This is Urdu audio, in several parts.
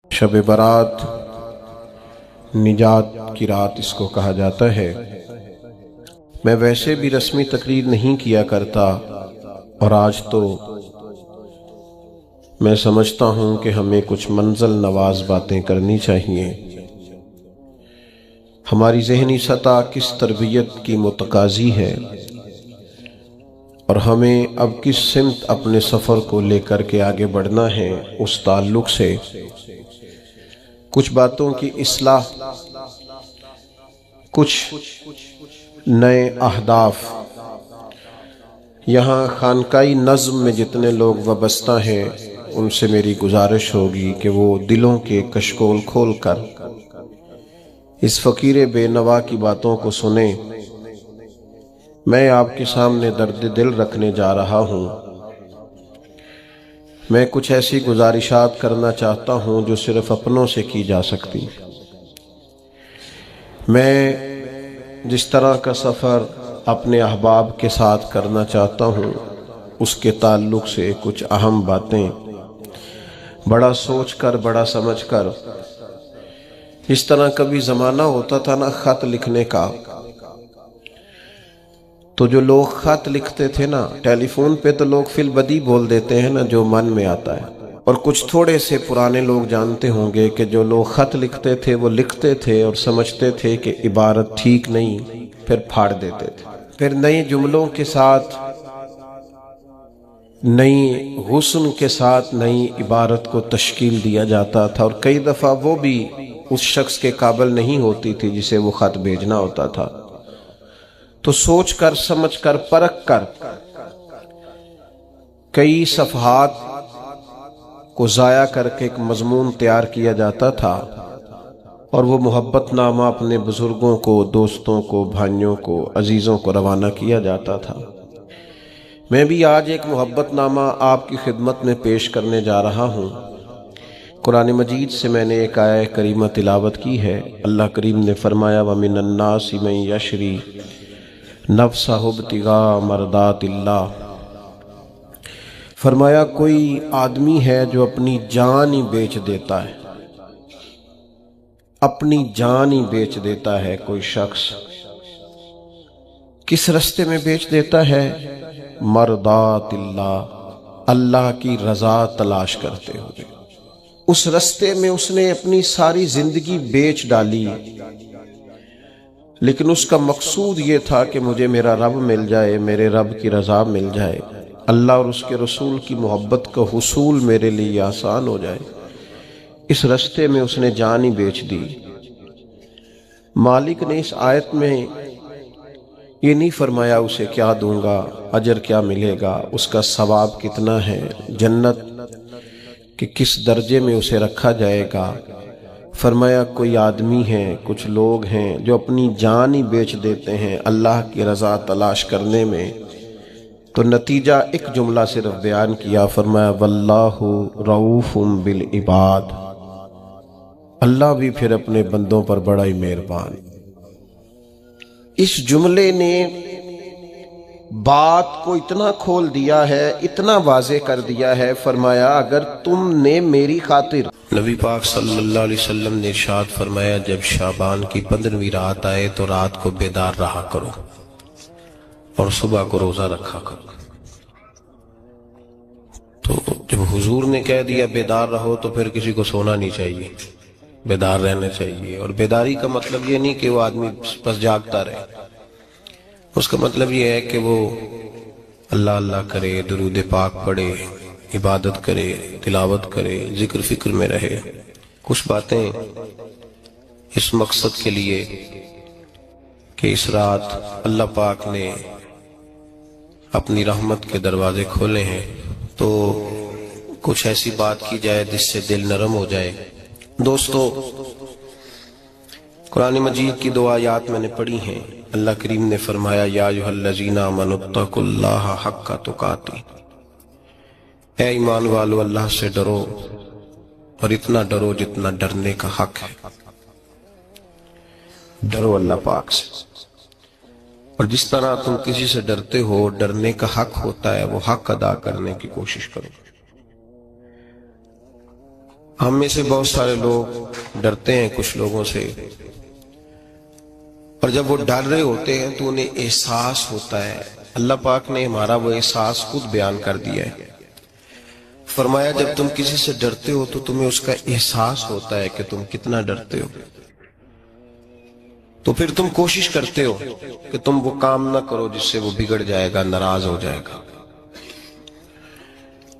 شب برات نجات کی رات اس کو کہا جاتا ہے۔ میں ویسے بھی رسمی تقریر نہیں کیا کرتا، اور آج تو میں سمجھتا ہوں کہ ہمیں کچھ منزل نواز باتیں کرنی چاہیے۔ ہماری ذہنی سطح کس تربیت کی متقاضی ہے، اور ہمیں اب کس سمت اپنے سفر کو لے کر کے آگے بڑھنا ہے، اس تعلق سے کچھ باتوں کی اصلاح، کچھ نئے اہداف۔ یہاں خانقائی نظم میں جتنے لوگ وابستہ ہیں ان سے میری گزارش ہوگی کہ وہ دلوں کے کشکول کھول کر اس فقیر بے نوا کی باتوں کو سنیں۔ میں آپ کے سامنے درد دل رکھنے جا رہا ہوں۔ میں کچھ ایسی گزارشات کرنا چاہتا ہوں جو صرف اپنوں سے کی جا سکتی۔ میں جس طرح کا سفر اپنے احباب کے ساتھ کرنا چاہتا ہوں، اس کے تعلق سے کچھ اہم باتیں بڑا سوچ کر، بڑا سمجھ کر۔ اس طرح کبھی زمانہ ہوتا تھا نا خط لکھنے کا، تو جو لوگ خط لکھتے تھے نا، ٹیلی فون پہ تو لوگ فی البدی بول دیتے ہیں نا جو من میں آتا ہے، اور کچھ تھوڑے سے پرانے لوگ جانتے ہوں گے کہ جو لوگ خط لکھتے تھے وہ لکھتے تھے اور سمجھتے تھے کہ عبارت ٹھیک نہیں، پھر پھاڑ دیتے تھے، پھر نئے جملوں کے ساتھ، نئی حسن کے ساتھ نئی عبارت کو تشکیل دیا جاتا تھا، اور کئی دفعہ وہ بھی اس شخص کے قابل نہیں ہوتی تھی جسے وہ خط بھیجنا ہوتا تھا۔ تو سوچ کر، سمجھ کر، پرکھ کر کئی صفحات کو ضائع کر کے ایک مضمون تیار کیا جاتا تھا، اور وہ محبت نامہ اپنے بزرگوں کو، دوستوں کو، بھائیوں کو، عزیزوں کو روانہ کیا جاتا تھا۔ میں بھی آج ایک محبت نامہ آپ کی خدمت میں پیش کرنے جا رہا ہوں۔ قرآن مجید سے میں نے ایک آیہ کریمہ تلاوت کی ہے۔ اللہ کریم نے فرمایا وَمِنَ النَّاسِ مَن يَشْرِي نَفْسَهُ ابْتِغَاءَ مَرْضَاتِ اللَّهِ، فرمایا کوئی آدمی ہے جو اپنی جان ہی بیچ دیتا ہے، اپنی جان ہی بیچ دیتا ہے۔ کوئی شخص کس رستے میں بیچ دیتا ہے؟ مرضات اللہ، اللہ کی رضا تلاش کرتے ہوئے اس رستے میں اس نے اپنی ساری زندگی بیچ ڈالی، لیکن اس کا مقصود یہ تھا کہ مجھے میرا رب مل جائے، میرے رب کی رضا مل جائے، اللہ اور اس کے رسول کی محبت کا حصول میرے لیے آسان ہو جائے۔ اس رستے میں اس نے جان ہی بیچ دی۔ مالک نے اس آیت میں یہ نہیں فرمایا اسے کیا دوں گا، اجر کیا ملے گا، اس کا ثواب کتنا ہے، جنت کہ کس درجے میں اسے رکھا جائے گا۔ فرمایا کوئی آدمی ہے، کچھ لوگ ہیں جو اپنی جان ہی بیچ دیتے ہیں اللہ کی رضا تلاش کرنے میں۔ تو نتیجہ ایک جملہ صرف بیان کیا، فرمایا واللہ رؤوف بالعباد، اللہ بھی پھر اپنے بندوں پر بڑا ہی مہربان۔ اس جملے نے بات کو اتنا کھول دیا ہے، اتنا واضح کر دیا ہے۔ فرمایا اگر تم نے میری خاطر، نبی پاک صلی اللہ علیہ وسلم نے ارشاد فرمایا جب شعبان کی 15ویں رات آئے تو رات کو بیدار رہا کرو اور صبح کو روزہ رکھا کرو۔ تو جب حضور نے کہہ دیا بیدار رہو تو پھر کسی کو سونا نہیں چاہیے، بیدار رہنا چاہیے۔ اور بیداری کا مطلب یہ نہیں کہ وہ آدمی بس جاگتا رہے، اس کا مطلب یہ ہے کہ وہ اللہ اللہ کرے، درود پاک پڑھے، عبادت کرے، تلاوت کرے، ذکر فکر میں رہے۔ کچھ باتیں اس مقصد کے لیے کہ اس رات اللہ پاک نے اپنی رحمت کے دروازے کھولے ہیں، تو کچھ ایسی بات کی جائے جس سے دل نرم ہو جائے۔ دوستو، قرآن مجید کی 2 آیات میں نے پڑھی ہیں۔ اللہ کریم نے فرمایا یا ایھا الذین آمنوا اتقوا اللہ حق تقاتہ، اے ایمان والو اللہ سے ڈرو، اور اتنا ڈرو جتنا ڈرنے کا حق ہے۔ ڈرو اللہ پاک سے، اور جس طرح تم کسی سے ڈرتے ہو، ڈرنے کا حق ہوتا ہے، وہ حق ادا کرنے کی کوشش کرو۔ ہم میں سے بہت سارے لوگ ڈرتے ہیں کچھ لوگوں سے، اور جب وہ ڈر رہے ہوتے ہیں تو انہیں احساس ہوتا ہے۔ اللہ پاک نے ہمارا وہ احساس خود بیان کر دیا ہے، فرمایا جب تم کسی سے ڈرتے ہو تو تمہیں اس کا احساس ہوتا ہے کہ تم کتنا ڈرتے ہو، تو پھر تم کوشش کرتے ہو کہ تم وہ کام نہ کرو جس سے وہ بگڑ جائے گا، ناراض ہو جائے گا۔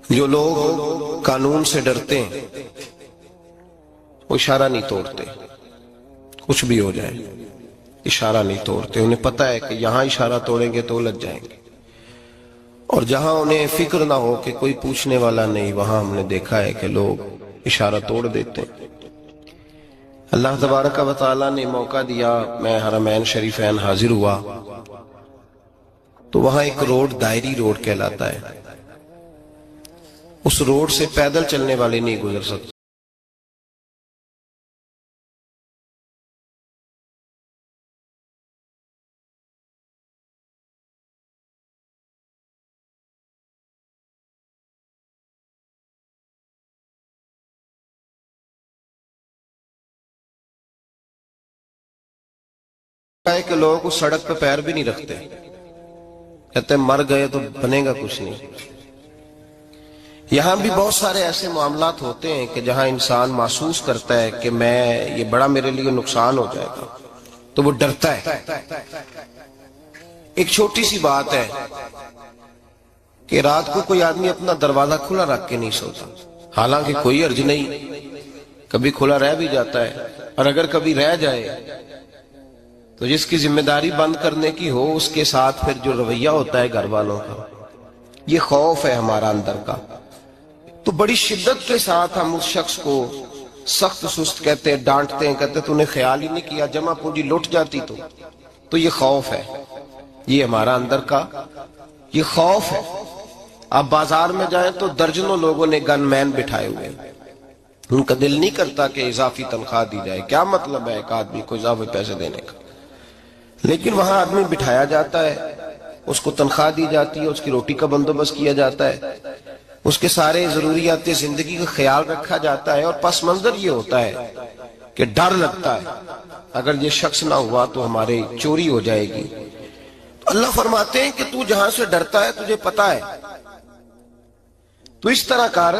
جو لوگ قانون سے ڈرتے ہیں وہ اشارہ نہیں توڑتے، کچھ بھی ہو جائے اشارہ نہیں توڑتے، انہیں پتہ ہے کہ یہاں اشارہ توڑیں گے تو الجھ جائیں گے، اور جہاں انہیں فکر نہ ہو کہ کوئی پوچھنے والا نہیں، وہاں ہم نے دیکھا ہے کہ لوگ اشارہ توڑ دیتے ہیں۔ اللہ تبارک و تعالیٰ نے موقع دیا، میں حرمین شریفین حاضر ہوا تو وہاں ایک روڈ دائری روڈ کہلاتا ہے، اس روڈ سے پیدل چلنے والے نہیں گزر سکتے۔ کہ لوگ اس سڑک پہ پیر بھی نہیں رکھتے، کہتے ہیں مر گئے تو بنے گا کچھ نہیں۔ یہاں بھی بہت سارے ایسے معاملات ہوتے ہیں کہ جہاں انسان محسوس کرتا ہے کہ یہ بڑا میرے لیے نقصان ہو جائے گا تو وہ ڈرتا ہے۔ ایک چھوٹی سی بات ہے کہ رات کو کوئی آدمی اپنا دروازہ کھلا رکھ کے نہیں سوتا، حالانکہ کوئی حرج نہیں، کبھی کھلا رہ بھی جاتا ہے، اور اگر کبھی رہ جائے تو جس کی ذمہ داری بند کرنے کی ہو اس کے ساتھ پھر جو رویہ ہوتا ہے گھر والوں کا، یہ خوف ہے ہمارا اندر کا، تو بڑی شدت کے ساتھ ہم اس شخص کو سخت سست کہتے ہیں، ڈانٹتے ہیں، کہتے ہیں تو نے خیال ہی نہیں کیا، جمع پونجی لٹ جاتی تو یہ خوف ہے، یہ ہمارا اندر کا یہ خوف ہے۔ آپ بازار میں جائیں تو درجنوں لوگوں نے گن مین بٹھائے ہوئے ہیں، ان کا دل نہیں کرتا کہ اضافی تنخواہ دی جائے، کیا مطلب ہے ایک آدمی کو اضافی پیسے دینے کا، لیکن وہاں آدمی بٹھایا جاتا ہے، اس کو تنخواہ دی جاتی ہے، اس کی روٹی کا بندوبست کیا جاتا ہے، اس کے سارے ضروریات زندگی کا خیال رکھا جاتا ہے، اور پس منظر یہ ہوتا ہے کہ ڈر لگتا ہے اگر یہ شخص نہ ہوا تو ہمارے چوری ہو جائے گی۔ تو اللہ فرماتے ہیں کہ تو جہاں سے ڈرتا ہے تجھے پتا ہے، تو اس طرح کر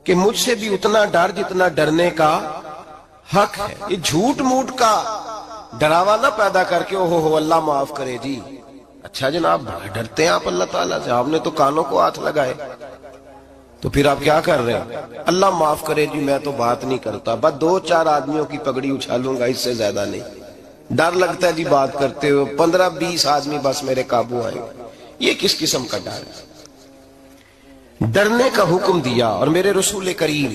کہ مجھ سے بھی اتنا ڈر جتنا ڈرنے کا حق ہے۔ یہ جھوٹ موٹ کا ڈراوا نہ پیدا کر کے اوہ اللہ معاف کرے جی، اچھا جناب بڑا ڈرتے ہیں آپ اللہ تعالیٰ سے، آپ نے تو کانوں کو ہاتھ لگائے، تو پھر آپ کیا کر رہے ہیں؟ اللہ معاف کرے جی میں تو بات نہیں کرتا، بس 2-4 آدمیوں کی پگڑی اچھالوں گا، اس سے زیادہ نہیں، ڈر لگتا ہے جی بات کرتے ہوئے، 15-20 آدمی بس میرے قابو آئے۔ یہ کس قسم کا ڈر ہے؟ ڈرنے کا حکم دیا، اور میرے رسول کریم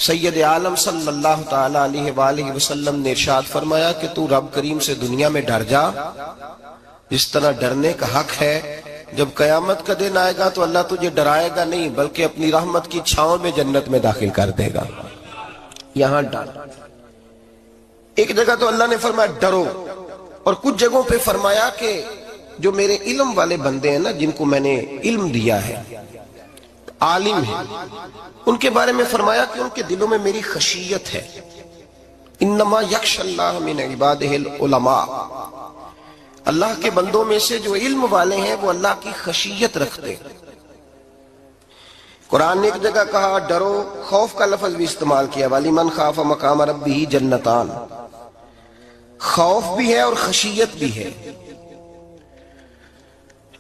سید عالم صلی اللہ تعالی علیہ وآلہ وسلم نے ارشاد فرمایا کہ تو رب کریم سے دنیا میں ڈر جا جس طرح ڈرنے کا حق ہے، جب قیامت کا دن آئے گا تو اللہ تجھے ڈرائے گا نہیں بلکہ اپنی رحمت کی چھاؤں میں جنت میں داخل کر دے گا۔ یہاں ڈر، ایک جگہ تو اللہ نے فرمایا ڈرو، اور کچھ جگہوں پہ فرمایا کہ جو میرے علم والے بندے ہیں نا، جن کو میں نے علم دیا ہے، عالم ہے، ان کے بارے میں فرمایا کہ ان کے دلوں میں میری خشیت ہے۔ انما یخشی اللہ من عبادہ العلماء، اللہ کے بندوں میں سے جو علم والے ہیں وہ اللہ کی خشیت رکھتے ہیں۔ قرآن نے ایک جگہ کہا ڈرو، خوف کا لفظ بھی استعمال کیا، وَلِمَنْ خَافَ مَقَامَ رَبِّهِ جَنَّتَانِ، خوف بھی ہے اور خشیت بھی ہے،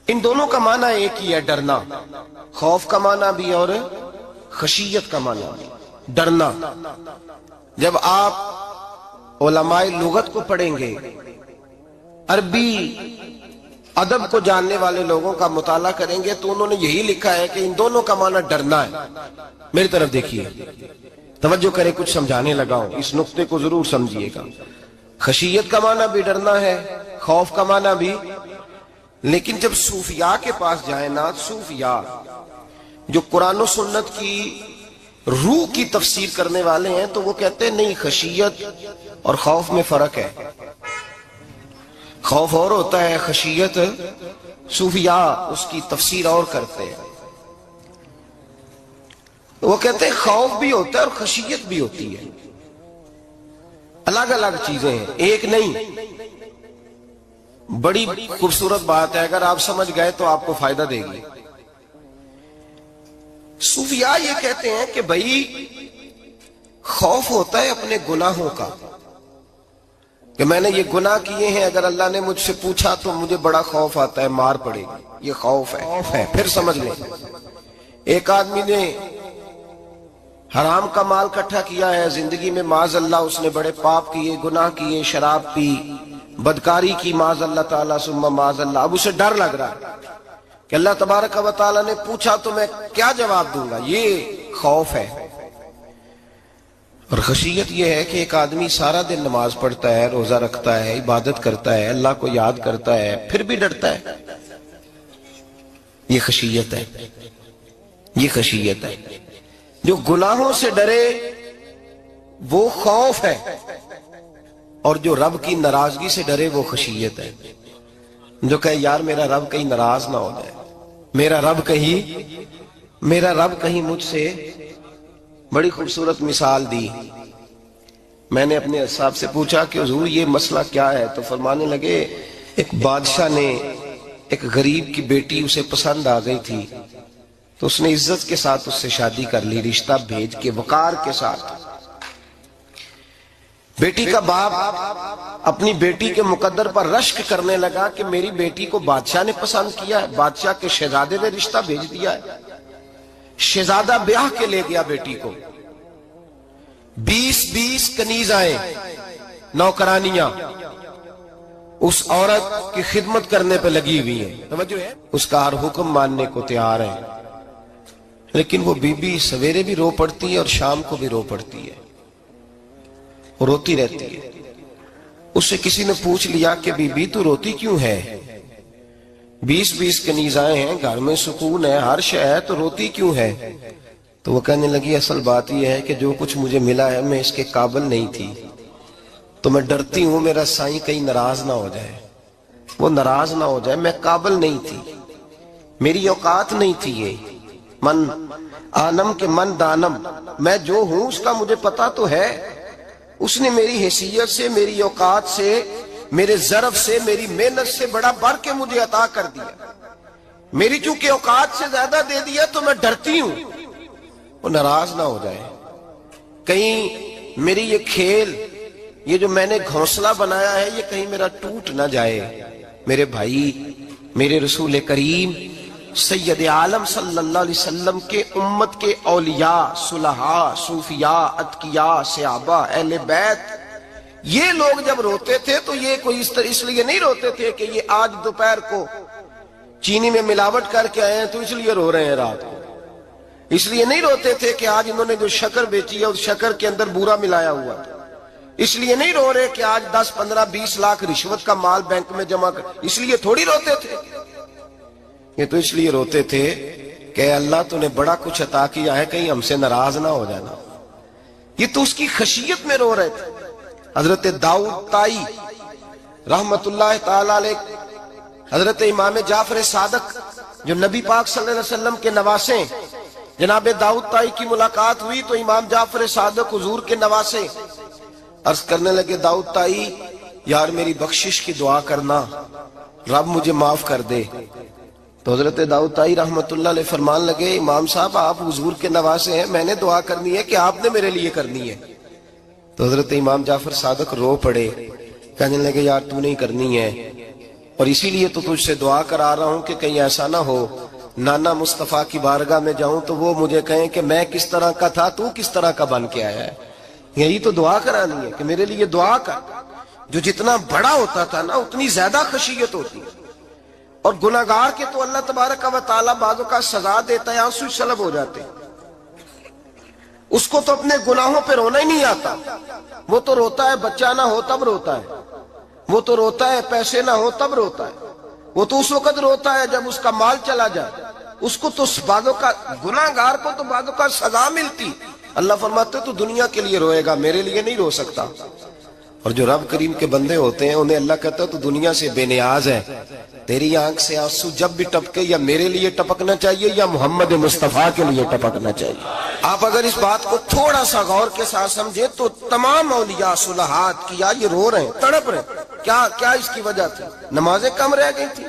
ان دونوں کا معنی ایک ہی ہے، ڈرنا، خوف کا معنی بھی اور خشیت کا معنی بھی، ڈرنا۔ جب آپ علماء لغت کو پڑھیں گے، عربی ادب کو جاننے والے لوگوں کا مطالعہ کریں گے تو انہوں نے یہی لکھا ہے کہ ان دونوں کا معنی ڈرنا ہے۔ میری طرف دیکھیے، توجہ کریں، کچھ سمجھانے لگا ہوں، اس نقطے کو ضرور سمجھیے گا۔ خشیت کا معنی بھی ڈرنا ہے، خوف کا معنی بھی، لیکن جب صوفیاء کے پاس جائیں نا، صوفیاء جو قرآن و سنت کی روح کی تفسیر کرنے والے ہیں، تو وہ کہتے ہیں نہیں، خشیت اور خوف میں فرق ہے، خوف اور ہوتا ہے، خشیت صوفیاء اس کی تفسیر اور کرتے ہیں۔ وہ کہتے ہیں خوف بھی ہوتا ہے اور خشیت بھی ہوتی ہے، الگ الگ چیزیں ہیں، ایک نہیں۔ بڑی خوبصورت بات ہے، اگر آپ سمجھ گئے تو آپ کو فائدہ دے گی۔ صوفیاء یہ کہتے ہیں کہ بھائی خوف ہوتا ہے اپنے گناہوں کا، کہ میں نے یہ گناہ کیے ہیں، اگر اللہ نے مجھ سے پوچھا تو مجھے بڑا خوف آتا ہے، مار پڑے گی، یہ خوف ہے۔ پھر سمجھ لیں، ایک آدمی نے حرام کا مال اکٹھا کیا ہے زندگی میں، معاذ اللہ اس نے بڑے پاپ کیے، گناہ کیے، شراب پی، بدکاری کی، معاذ اللہ تعالیٰ ثم معاذ اللہ۔ اب اسے ڈر لگ رہا ہے کہ اللہ تبارک و تعالیٰ نے پوچھا تو میں کیا جواب دوں گا، یہ خوف ہے۔ اور خشیت یہ ہے کہ ایک آدمی سارا دن نماز پڑھتا ہے، روزہ رکھتا ہے، عبادت کرتا ہے، اللہ کو یاد کرتا ہے، پھر بھی ڈرتا ہے، یہ خشیت ہے، یہ خشیت ہے۔ جو گناہوں سے ڈرے وہ خوف ہے، اور جو رب کی ناراضگی سے ڈرے وہ خشیت ہے۔ جو کہے یار میرا رب کہیں ناراض نہ ہو جائے، میرا رب کہیں مجھ سے۔ بڑی خوبصورت مثال دی، میں نے اپنے صاحب سے پوچھا کہ حضور یہ مسئلہ کیا ہے، تو فرمانے لگے ایک بادشاہ نے ایک غریب کی بیٹی اسے پسند آ گئی تھی، تو اس نے عزت کے ساتھ اس سے شادی کر لی، رشتہ بھیج کے وقار کے ساتھ۔ بیٹی کا باپ اپنی بیٹی کے مقدر پر رشک کرنے لگا کہ میری بیٹی کو بادشاہ نے پسند کیا ہے، بادشاہ کے شہزادے نے رشتہ بھیج دیا ہے۔ شہزادہ بیاہ کے لے گیا بیٹی کو، 20 کنیز آئے، نوکرانیاں اس عورت کی خدمت کرنے پہ لگی ہوئی ہیں، توجہ ہے، اس کا ہر حکم ماننے کو تیار ہے۔ لیکن وہ بی بی سویرے بھی رو پڑتی ہے اور شام کو بھی رو پڑتی ہے، روتی رہتی ہے۔ اس سے کسی نے پوچھ لیا کہ بی بی تو روتی کیوں ہے، 20 کنیزائیں ہیں، گھر میں سکون ہے، ہر شے ہے، تو روتی کیوں ہے؟ تو وہ کہنے لگی اصل بات یہ ہے کہ جو کچھ مجھے ملا ہے میں اس کے قابل نہیں تھی، تو میں ڈرتی ہوں میرا سائیں کہیں ناراض نہ ہو جائے، وہ ناراض نہ ہو جائے، میں قابل نہیں تھی، میری اوقات نہیں تھی۔ یہ من آنم کے من دانم، میں جو ہوں اس کا مجھے پتا تو ہے، اس نے میری حیثیت سے، میری اوقات سے، میرے ظرف سے، میری محنت سے بڑا بڑھ کے مجھے عطا کر دیا، میری چونکہ اوقات سے زیادہ دے دیا تو میں ڈرتی ہوں وہ ناراض نہ ہو جائے، کہیں میری یہ کھیل، یہ جو میں نے گھونسلہ بنایا ہے یہ کہیں میرا ٹوٹ نہ جائے۔ میرے بھائی، میرے رسول کریم سید عالم صلی اللہ علیہ وسلم کے امت کے اولیاء، صلحاء، صوفیاء، اتقیاء، صحابہ، اہل بیت، یہ لوگ جب روتے تھے تو یہ کوئی اس لیے نہیں روتے تھے کہ یہ آج دوپہر کو چینی میں ملاوٹ کر کے آئے ہیں تو اس لیے رو رہے ہیں رات کو، اس لیے نہیں روتے تھے کہ آج انہوں نے جو شکر بیچی ہے اس شکر کے اندر بورا ملایا ہوا تھا، اس لیے نہیں رو رہے کہ آج 10 15 20 لاکھ رشوت کا مال بینک میں جمع کر، اس لیے تھوڑی روتے تھے، یہ تو اس لیے روتے تھے کہ اللہ تو نے بڑا کچھ عطا کیا ہے، کہیں ہم سے ناراض نہ ہو جانا، یہ تو اس کی خشیت میں رو رہے تھے۔ حضرت داؤد طائی رحمت اللہ تعالی علیہ، حضرت امام جعفر صادق جو نبی پاک صلی اللہ علیہ وسلم کے نواسے، جناب داؤد طائی کی ملاقات ہوئی تو امام جعفر صادق حضور کے نواسے عرض کرنے لگے داؤد طائی یار میری بخشش کی دعا کرنا، رب مجھے معاف کر دے۔ تو حضرت داؤد طائی رحمت اللہ علیہ فرمان لگے امام صاحب آپ حضور کے نواسے ہیں، میں نے دعا کرنی ہے کہ آپ نے میرے لیے کرنی ہے؟ تو حضرت امام جعفر صادق رو پڑے، کہنے لگے یار تو نہیں کرنی ہے، اور اسی لیے تو تجھ سے دعا کرا رہا ہوں کہ کہیں ایسا نہ ہو نانا مصطفیٰ کی بارگاہ میں جاؤں تو وہ مجھے کہیں کہ میں کس طرح کا تھا تو کس طرح کا بن کے آیا ہے، یہی تو دعا کرانی ہے کہ میرے لیے دعا کر۔ جو جتنا بڑا ہوتا تھا نا اتنی زیادہ خشیت ہوتی ہے، اور گناہگار کے تو اللہ تبارک و تعالیٰ بعضوں کا سزا دیتا ہے، آنسو سلب ہو جاتے ہیں، اس کو تو اپنے گناہوں پہ رونا ہی نہیں آتا، وہ تو روتا ہے بچہ نہ ہو تب روتا ہے، وہ تو روتا ہے پیسے نہ ہو تب روتا ہے، وہ تو اس وقت روتا ہے جب اس کا مال چلا جائے، اس کو تو بعضوں کا گناہگار کو تو بعضوں کا سزا ملتی، اللہ فرماتے تو دنیا کے لیے روئے گا میرے لیے نہیں رو سکتا۔ اور جو رب کریم کے بندے ہوتے ہیں انہیں اللہ کہتا ہے تو دنیا سے بے نیاز ہے، تیری آنکھ سے آنسو جب بھی ٹپکے یا میرے لیے ٹپکنا چاہیے یا محمد مصطفیٰ کے لیے ٹپکنا چاہیے۔ آپ اگر اس بات کو تھوڑا سا غور کے ساتھ سمجھے تو تمام اولیاء صلحات کیا یہ رو رہے ہیں، تڑپ رہے ہیں، کیا اس کی وجہ تھی؟ نمازیں کم رہ گئی تھی،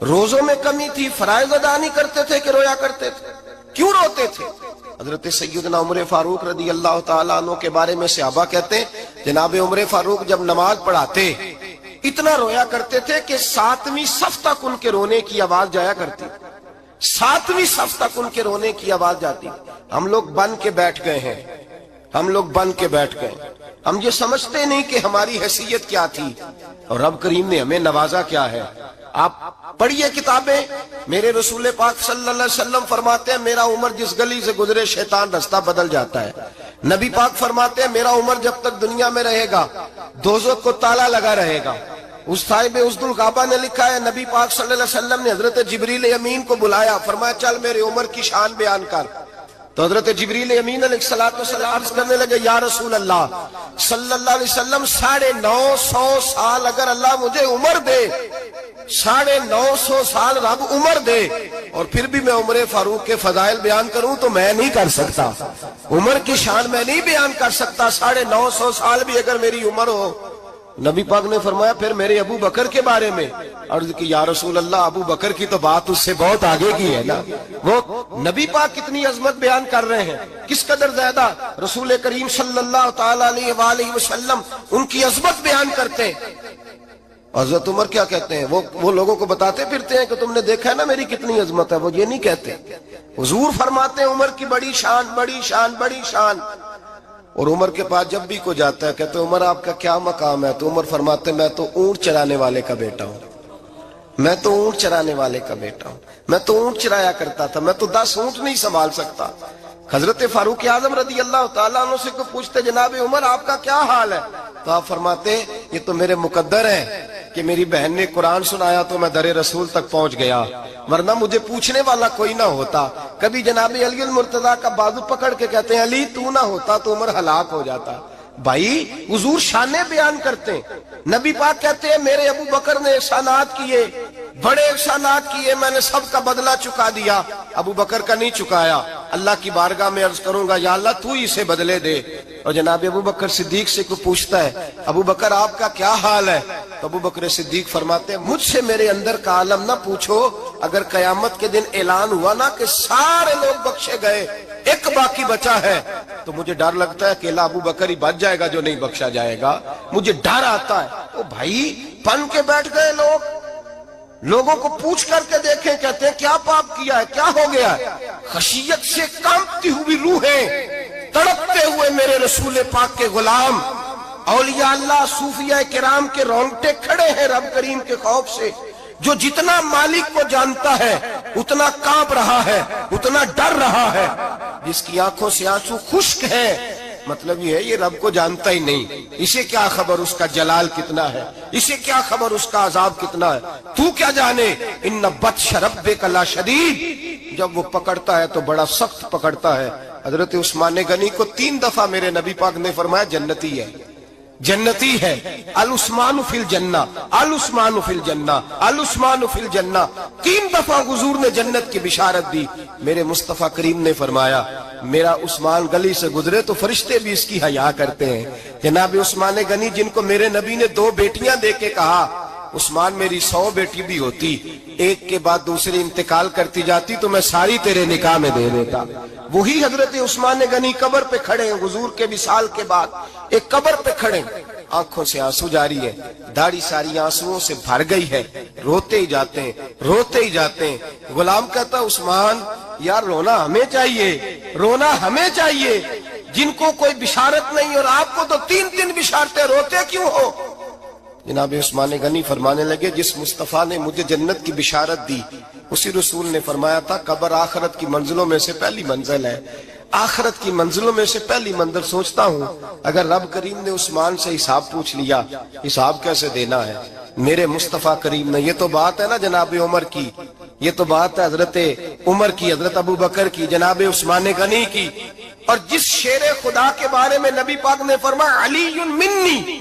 روزوں میں کمی تھی، فرائض ادا نہیں کرتے تھے کہ رویا کرتے تھے؟ کیوں روتے تھے؟ حضرت سیدنا عمر فاروق رضی اللہ تعالیٰ عنہ کے بارے میں صحابہ کہتے ہیں جناب عمر فاروق جب نماز پڑھاتے اتنا رویا کرتے تھے کہ 7ویں صف تک ان کے رونے کی آواز جایا کرتی، 7ویں صف تک ان کے رونے کی آواز جاتی۔ ہم لوگ بن کے بیٹھ گئے ہیں، ہم لوگ بن کے بیٹھ گئے، ہم یہ سمجھتے نہیں کہ ہماری حیثیت کیا تھی اور رب کریم نے ہمیں نوازا کیا ہے۔ آپ پڑھیے کتابیں، میرے رسول پاک صلی اللہ علیہ وسلم فرماتے ہیں میرا عمر جس گلی سے گزرے شیطان رستہ بدل جاتا ہے۔ نبی پاک فرماتے ہیں میرا عمر جب تک دنیا میں رہے گا دوزخ کو تالا لگا رہے گا۔ اس صاحب اسد الغابہ نے لکھا ہے نبی پاک صلی اللہ علیہ وسلم نے حضرت جبریل امین کو بلایا، فرمایا چل میرے عمر کی شان بیان کر۔ تو حضرت جبریل امین علیہ السلام عرض کرنے لگے یا رسول اللہ صلی اللہ علیہ وسلم 950 سال اگر اللہ مجھے عمر دے، 950 سال رب عمر دے اور پھر بھی میں عمر فاروق کے فضائل بیان کروں تو میں نہیں کر سکتا، عمر کی شان میں نہیں بیان کر سکتا، 950 سال بھی اگر میری عمر ہو۔ نبی پاک نے فرمایا پھر میرے ابو بکر کے بارے میں، عرض کی یا رسول اللہ ابو بکر کی تو بات اس سے بہت آگے کی ہے نا، وہ نبی پاک کتنی عظمت بیان کر رہے ہیں، کس قدر زیادہ رسول کریم صلی اللہ تعالی علیہ وآلہ وسلم ان کی عظمت بیان کرتے ہیں۔ حضرت عمر کیا کہتے ہیں، وہ لوگوں کو بتاتے پھرتے ہیں کہ تم نے دیکھا ہے نا میری کتنی عظمت ہے، وہ یہ نہیں کہتے۔ حضور فرماتے ہیں عمر کی بڑی شان بڑی شان بڑی شان، اور عمر کے پاس جب بھی کوئی جاتا ہے کہتے ہیں عمر آپ کا کیا مقام ہے، تو عمر فرماتے ہیں میں تو اونٹ چرانے والے کا بیٹا ہوں، میں تو اونٹ چرانے والے کا بیٹا ہوں، میں تو اونٹ چرایا کرتا تھا، میں تو 10 اونٹ نہیں سنبھال سکتا۔ حضرت فاروق اعظم رضی اللہ تعالیٰ عنہ سے کو پوچھتے جناب عمر آپ کا کیا حال ہے، تو آپ فرماتے یہ تو میرے مقدر ہے کہ میری بہن نے قرآن سنایا تو میں در رسول تک پہنچ گیا، ورنہ مجھے پوچھنے والا کوئی نہ ہوتا۔ کبھی جناب علی المرتضیٰ کا بازو پکڑ کے کہتے ہیں علی تو نہ ہوتا تو عمر ہلاک ہو جاتا۔ بھائی حضور شانیں بیان کرتے ہیں، نبی پاک کہتے ہیں میرے ابو بکر نے احسانات کیے، بڑے احسانات کیے، میں نے سب کا بدلہ چکا دیا، ابو بکر کا نہیں چکایا، اللہ کی بارگاہ میں عرض کروں گا یا اللہ تو ہی اسے بدلے دے۔ اور جناب ابو بکر صدیق سے کوئی پوچھتا ہے ابو بکر آپ کا کیا حال ہے، تو ابو بکر صدیق فرماتے ہیں مجھ سے میرے اندر کا عالم نہ پوچھو، اگر قیامت کے دن اعلان ہوا نا کہ سارے لوگ بخشے گئے ایک باقی بچا ہے تو مجھے ڈر لگتا ہے کہ ابو بکر ہی بچ جائے گا جو نہیں بخشا جائے گا، مجھے ڈر آتا ہے۔ تو بھائی پن کے بیٹھ گئے لوگ، لوگوں کو پوچھ کر کے دیکھیں، کہتے ہیں کیا پاپ کیا ہے، کیا ہو گیا ہے؟ خشیت سے کانپتی ہوئی روحیں، تڑپتے ہوئے میرے رسول پاک کے غلام، اولیاء اللہ صوفیاء کرام کے رونگٹے کھڑے ہیں رب کریم کے خوف سے، جو جتنا مالک کو جانتا ہے اتنا کانپ رہا ہے، اتنا ڈر رہا ہے، جس کی آنکھوں سے آنسو خشک ہے، مطلب یہ ہے یہ رب کو جانتا ہی نہیں، اسے کیا خبر اس کا جلال کتنا ہے، اسے کیا خبر اس کا عذاب کتنا ہے، تو کیا جانے ان بطش ربک لشدید، جب وہ پکڑتا ہے تو بڑا سخت پکڑتا ہے۔ حضرت عثمان غنی کو 3 دفعہ میرے نبی پاک نے فرمایا جنتی ہے، جنتی ہے، العثمان فی الجنہ، العثمان فی الجنہ، العثمان فی الجنہ، 3 دفعہ حضور نے جنت کی بشارت دی۔ میرے مصطفیٰ کریم نے فرمایا میرا عثمان گلی سے گزرے تو فرشتے بھی اس کی حیا کرتے ہیں۔ جناب عثمان غنی جن کو میرے نبی نے 2 بیٹیاں دے کے کہا عثمان میری 100 بیٹی بھی ہوتی، ایک کے بعد دوسری انتقال کرتی جاتی تو میں ساری تیرے نکاح میں دے دیتا، وہی حضرت عثمان غنی قبر پہ کھڑے ہیں حضور کے وصال کے بعد، ایک قبر پہ کھڑے، آنکھوں سے آنسو جاری ہے، داڑھی ساری آنسوؤں سے بھر گئی ہے، روتے ہی جاتے ہیں، روتے ہی جاتے ہیں۔ غلام کہتا عثمان یار رونا ہمیں چاہیے، رونا ہمیں چاہیے، جن کو کوئی بشارت نہیں اور آپ کو تو 3 بشارتیں، روتے کیوں ہو؟ جناب عثمان غنی فرمانے لگے جس مصطفیٰ نے مجھے جنت کی بشارت دی اسی رسول نے فرمایا تھا قبر آخرت کی منزلوں میں سے پہلی منزل ہے، آخرت کی منزلوں میں سے پہلی منزل۔ سوچتا ہوں اگر رب کریم نے عثمان سے حساب پوچھ لیا حساب کیسے دینا ہے، میرے مصطفیٰ کریم نے، یہ تو بات ہے نا جناب عمر کی، یہ تو بات ہے حضرت عمر کی، حضرت ابو بکر کی، جناب عثمان غنی کی، اور جس شیر خدا کے بارے میں نبی پاک نے فرمایا علی منی،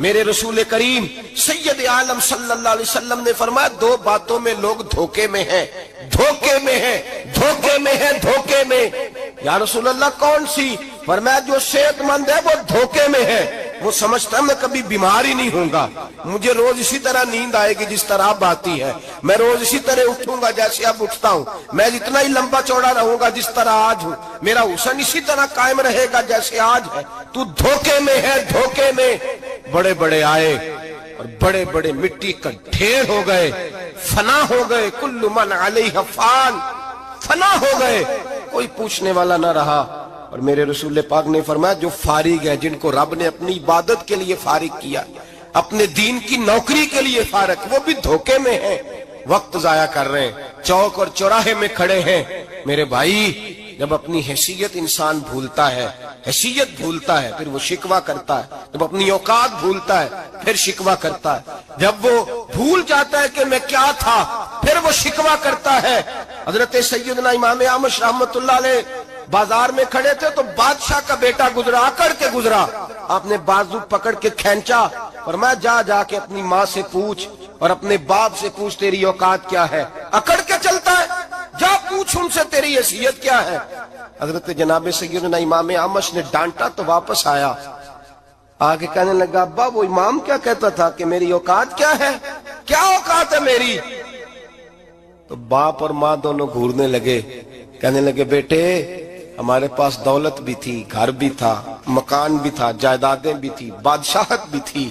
میرے رسول کریم سید عالم صلی اللہ علیہ وسلم نے فرمایا دو باتوں میں لوگ دھوکے میں ہیں، دھوکے میں ہیں، دھوکے میں ہیں، دھوکے میں۔ یا رسول اللہ کون سی؟ فرمایا جو صحت مند ہے وہ دھوکے میں ہے، وہ سمجھتا ہے میں کبھی بیمار ہی نہیں ہوں گا، مجھے روز اسی طرح نیند آئے گی جس طرح اب آتی ہے، میں روز اسی طرح اٹھوں گا جیسے اب اٹھتا ہوں، میں اتنا ہی لمبا چوڑا رہوں گا جس طرح آج ہوں، میرا حسن اسی طرح قائم رہے گا جیسے آج ہے۔ تو دھوکے میں ہے، دھوکے میں۔ بڑے بڑے آئے اور بڑے بڑے مٹی کا ڈھیر ہو گئے، فنا ہو گئے، کل من علیہ فان، فنا ہو گئے، کوئی پوچھنے والا نہ رہا۔ اور میرے رسول پاک نے فرمایا جو فارغ ہے، جن کو رب نے اپنی عبادت کے لیے فارغ کیا، اپنے دین کی نوکری کے لیے فارغ، وہ بھی دھوکے میں ہیں، وقت ضائع کر رہے ہیں، چوک اور چوراہے میں کھڑے ہیں۔ میرے بھائی جب اپنی حیثیت انسان بھولتا ہے، حیثیت بھولتا ہے، پھر وہ شکوہ کرتا ہے، جب اپنی اوقات بھولتا ہے پھر شکوہ کرتا ہے، جب وہ بھول جاتا ہے کہ میں کیا تھا پھر وہ شکوہ کرتا ہے۔ حضرت سیدنا امام اعمش رحمت اللہ علیہ بازار میں کھڑے تھے تو بادشاہ کا بیٹا گزرا، اکڑ کے گزرا، آپ نے بازو پکڑ کے کھینچا، فرمایا جا کے اپنی ماں سے پوچھ اور اپنے باپ سے پوچھ تیری اوقات کیا ہے، اکڑ کے چلتا ہے، جا پوچھ ان سے تیری حیثیت کیا ہے۔ حضرت جناب سیدنا امام اعمش نے ڈانٹا تو واپس آیا، آگے کہنے لگا ابا وہ امام کیا کہتا تھا کہ میری اوقات کیا ہے، کیا اوقات ہے میری؟ تو باپ اور ماں دونوں گھورنے لگے، کہنے لگے بیٹے ہمارے پاس دولت بھی تھی، گھر بھی تھا، مکان بھی تھا، جائیدادیں بھی تھی، بادشاہت بھی تھی،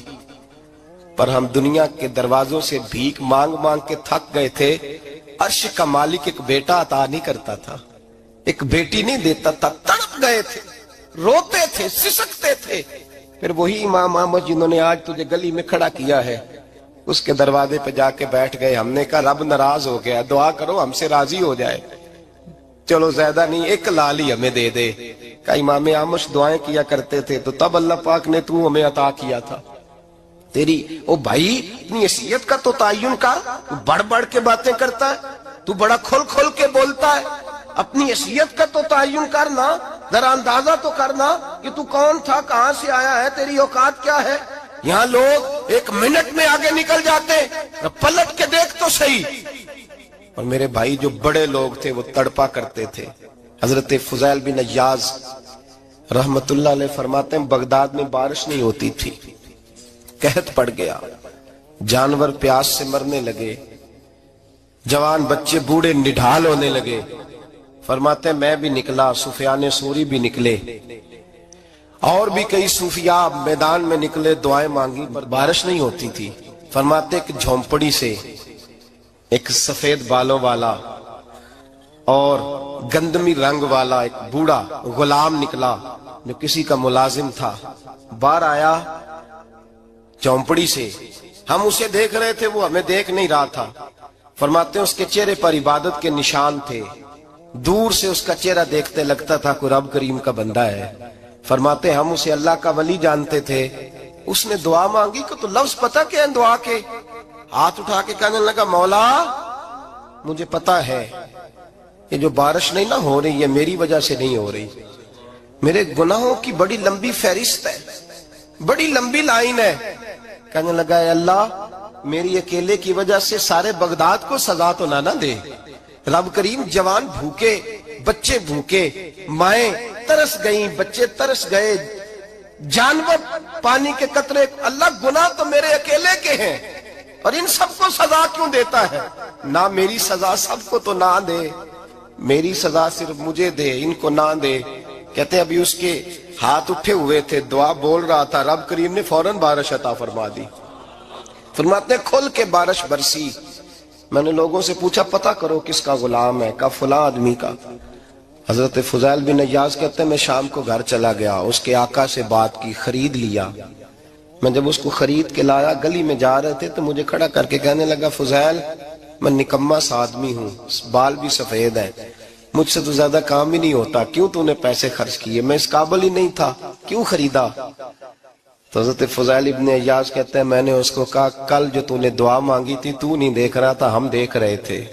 پر ہم دنیا کے دروازوں سے بھیک مانگ مانگ کے تھک گئے تھے۔ عرش کا مالک ایک بیٹا عطا نہیں کرتا تھا، ایک بیٹی نہیں دیتا تھا، تڑپ گئے تھے، روتے تھے، سسکتے تھے۔ پھر وہی امام احمد جنہوں نے آج تجھے گلی میں کھڑا کیا ہے اس کے دروازے پہ جا کے بیٹھ گئے، ہم نے کہا رب ناراض ہو گیا، دعا کرو ہم سے راضی ہو جائے، چلو زیادہ نہیں ایک لالی ہمیں دے دے۔ کہ امام اعمش دعائیں کیا کرتے تھے تو تب اللہ پاک نے تو ہمیں عطا کیا تھا۔ تیری او بھائی اپنی حیثیت کا تو تعین کر، تو بڑھ بڑھ کے باتیں کرتا ہے، تو بڑا کھل کھل کے بولتا ہے، اپنی حیثیت کا تو تعین کرنا، ذرا اندازہ تو کرنا کہ تو کون تھا، کہاں سے آیا ہے، تیری اوقات کیا ہے۔ یہاں لوگ ایک منٹ میں آگے نکل جاتے، پلٹ کے دیکھ تو صحیح۔ اور میرے بھائی جو بڑے لوگ تھے وہ تڑپا کرتے تھے۔ حضرت فضیل بن عیاض رحمت اللہ علیہ فرماتے ہیں بغداد میں بارش نہیں ہوتی تھی، قحط پڑ گیا، جانور پیاس سے مرنے لگے، جوان بچے بوڑھے نڈھال ہونے لگے۔ فرماتے ہیں میں بھی نکلا، سفیان ثوری بھی نکلے، اور بھی کئی صوفیاء میدان میں نکلے، دعائیں مانگی پر بارش نہیں ہوتی تھی۔ فرماتے ایک جھونپڑی سے ایک سفید بالوں والا اور گندمی رنگ والا ایک بوڑھا غلام نکلا جو کسی کا ملازم تھا، باہر آیا جھونپڑی سے، ہم اسے دیکھ رہے تھے وہ ہمیں دیکھ نہیں رہا تھا۔ فرماتے ہیں اس کے چہرے پر عبادت کے نشان تھے، دور سے اس کا چہرہ دیکھتے لگتا تھا کوئی رب کریم کا بندہ ہے۔ فرماتے ہیں ہم اسے اللہ کا ولی جانتے تھے۔ اس نے دعا مانگی کہ تو لفظ پتہ کیا ہے دعا کے، ہاتھ اٹھا کے کہنے لگا مولا مجھے پتا ہے یہ جو بارش نہیں نہ ہو رہی ہے میری وجہ سے نہیں ہو رہی، میرے گناہوں کی بڑی لمبی فہرست ہے، بڑی لمبی لائن ہے۔ کہنے لگا اے اللہ میری اکیلے کی وجہ سے سارے بغداد کو سزا تو نہ دے، رب کریم جوان بھوکے، بچے بھوکے، مائیں ترس گئیں، بچے ترس گئے، جانور پانی کے قطرے، اللہ گناہ تو میرے اکیلے کے ہیں اور ان سب کو سزا کیوں دیتا ہے؟ نہ میری سزا سب کو تو نہ دے، میری سزا صرف مجھے دے، ان کو نہ دے۔ کہتے ہیں ابھی اس کے ہاتھ اٹھے ہوئے تھے، دعا بول رہا تھا، رب کریم نے فوراً بارش عطا فرما دی۔ فرماتے ہیں کھل کے بارش برسی۔ میں نے لوگوں سے پوچھا پتہ کرو کس کا غلام ہے، کہا فلاں آدمی کا۔ حضرت فضیل بن عیاض کہتے ہیں میں شام کو گھر چلا گیا، اس کے آقا سے بات کی، خرید لیا۔ میں جب اس کو خرید کے لایا گلی میں جا رہے تھے تو مجھے کھڑا کر کے کہنے لگا فضیل میں نکما سا آدمی ہوں، بال بھی سفید ہے، مجھ سے تو زیادہ کام ہی نہیں ہوتا، کیوں تو نے پیسے خرچ کیے، میں اس قابل ہی نہیں تھا، کیوں خریدا؟ تو حضرت فضیل ابن عیاض کہتے ہیں میں نے اس کو کہا کل جو تو نے دعا مانگی تھی تو نہیں دیکھ رہا تھا، ہم دیکھ رہے تھے،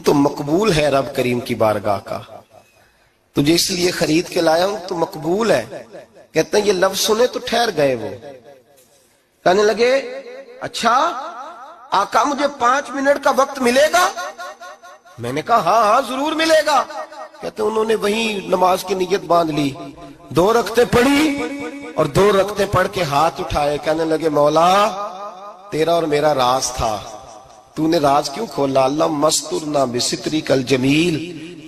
تو مقبول ہے رب کریم کی بارگاہ کا، تجھے اس لیے خرید کے لایا ہوں تو مقبول ہے۔ کہتے ہیں یہ لفظ سنے تو ٹھہر گئے وہ، کہنے لگے اچھا آقا مجھے 5 منٹ کا وقت ملے گا؟ میں نے کہا ہاں ہاں ضرور ملے گا۔ کہتے انہوں نے وہیں نماز کی نیت باندھ لی، 2 رکعتیں پڑھی اور 2 رکعتیں پڑھ کے ہاتھ اٹھائے، کہنے لگے مولا تیرا اور میرا راز تھا، تو نے راز کیوں کھولا؟ اللہ مسترنا بسترک الجمیل،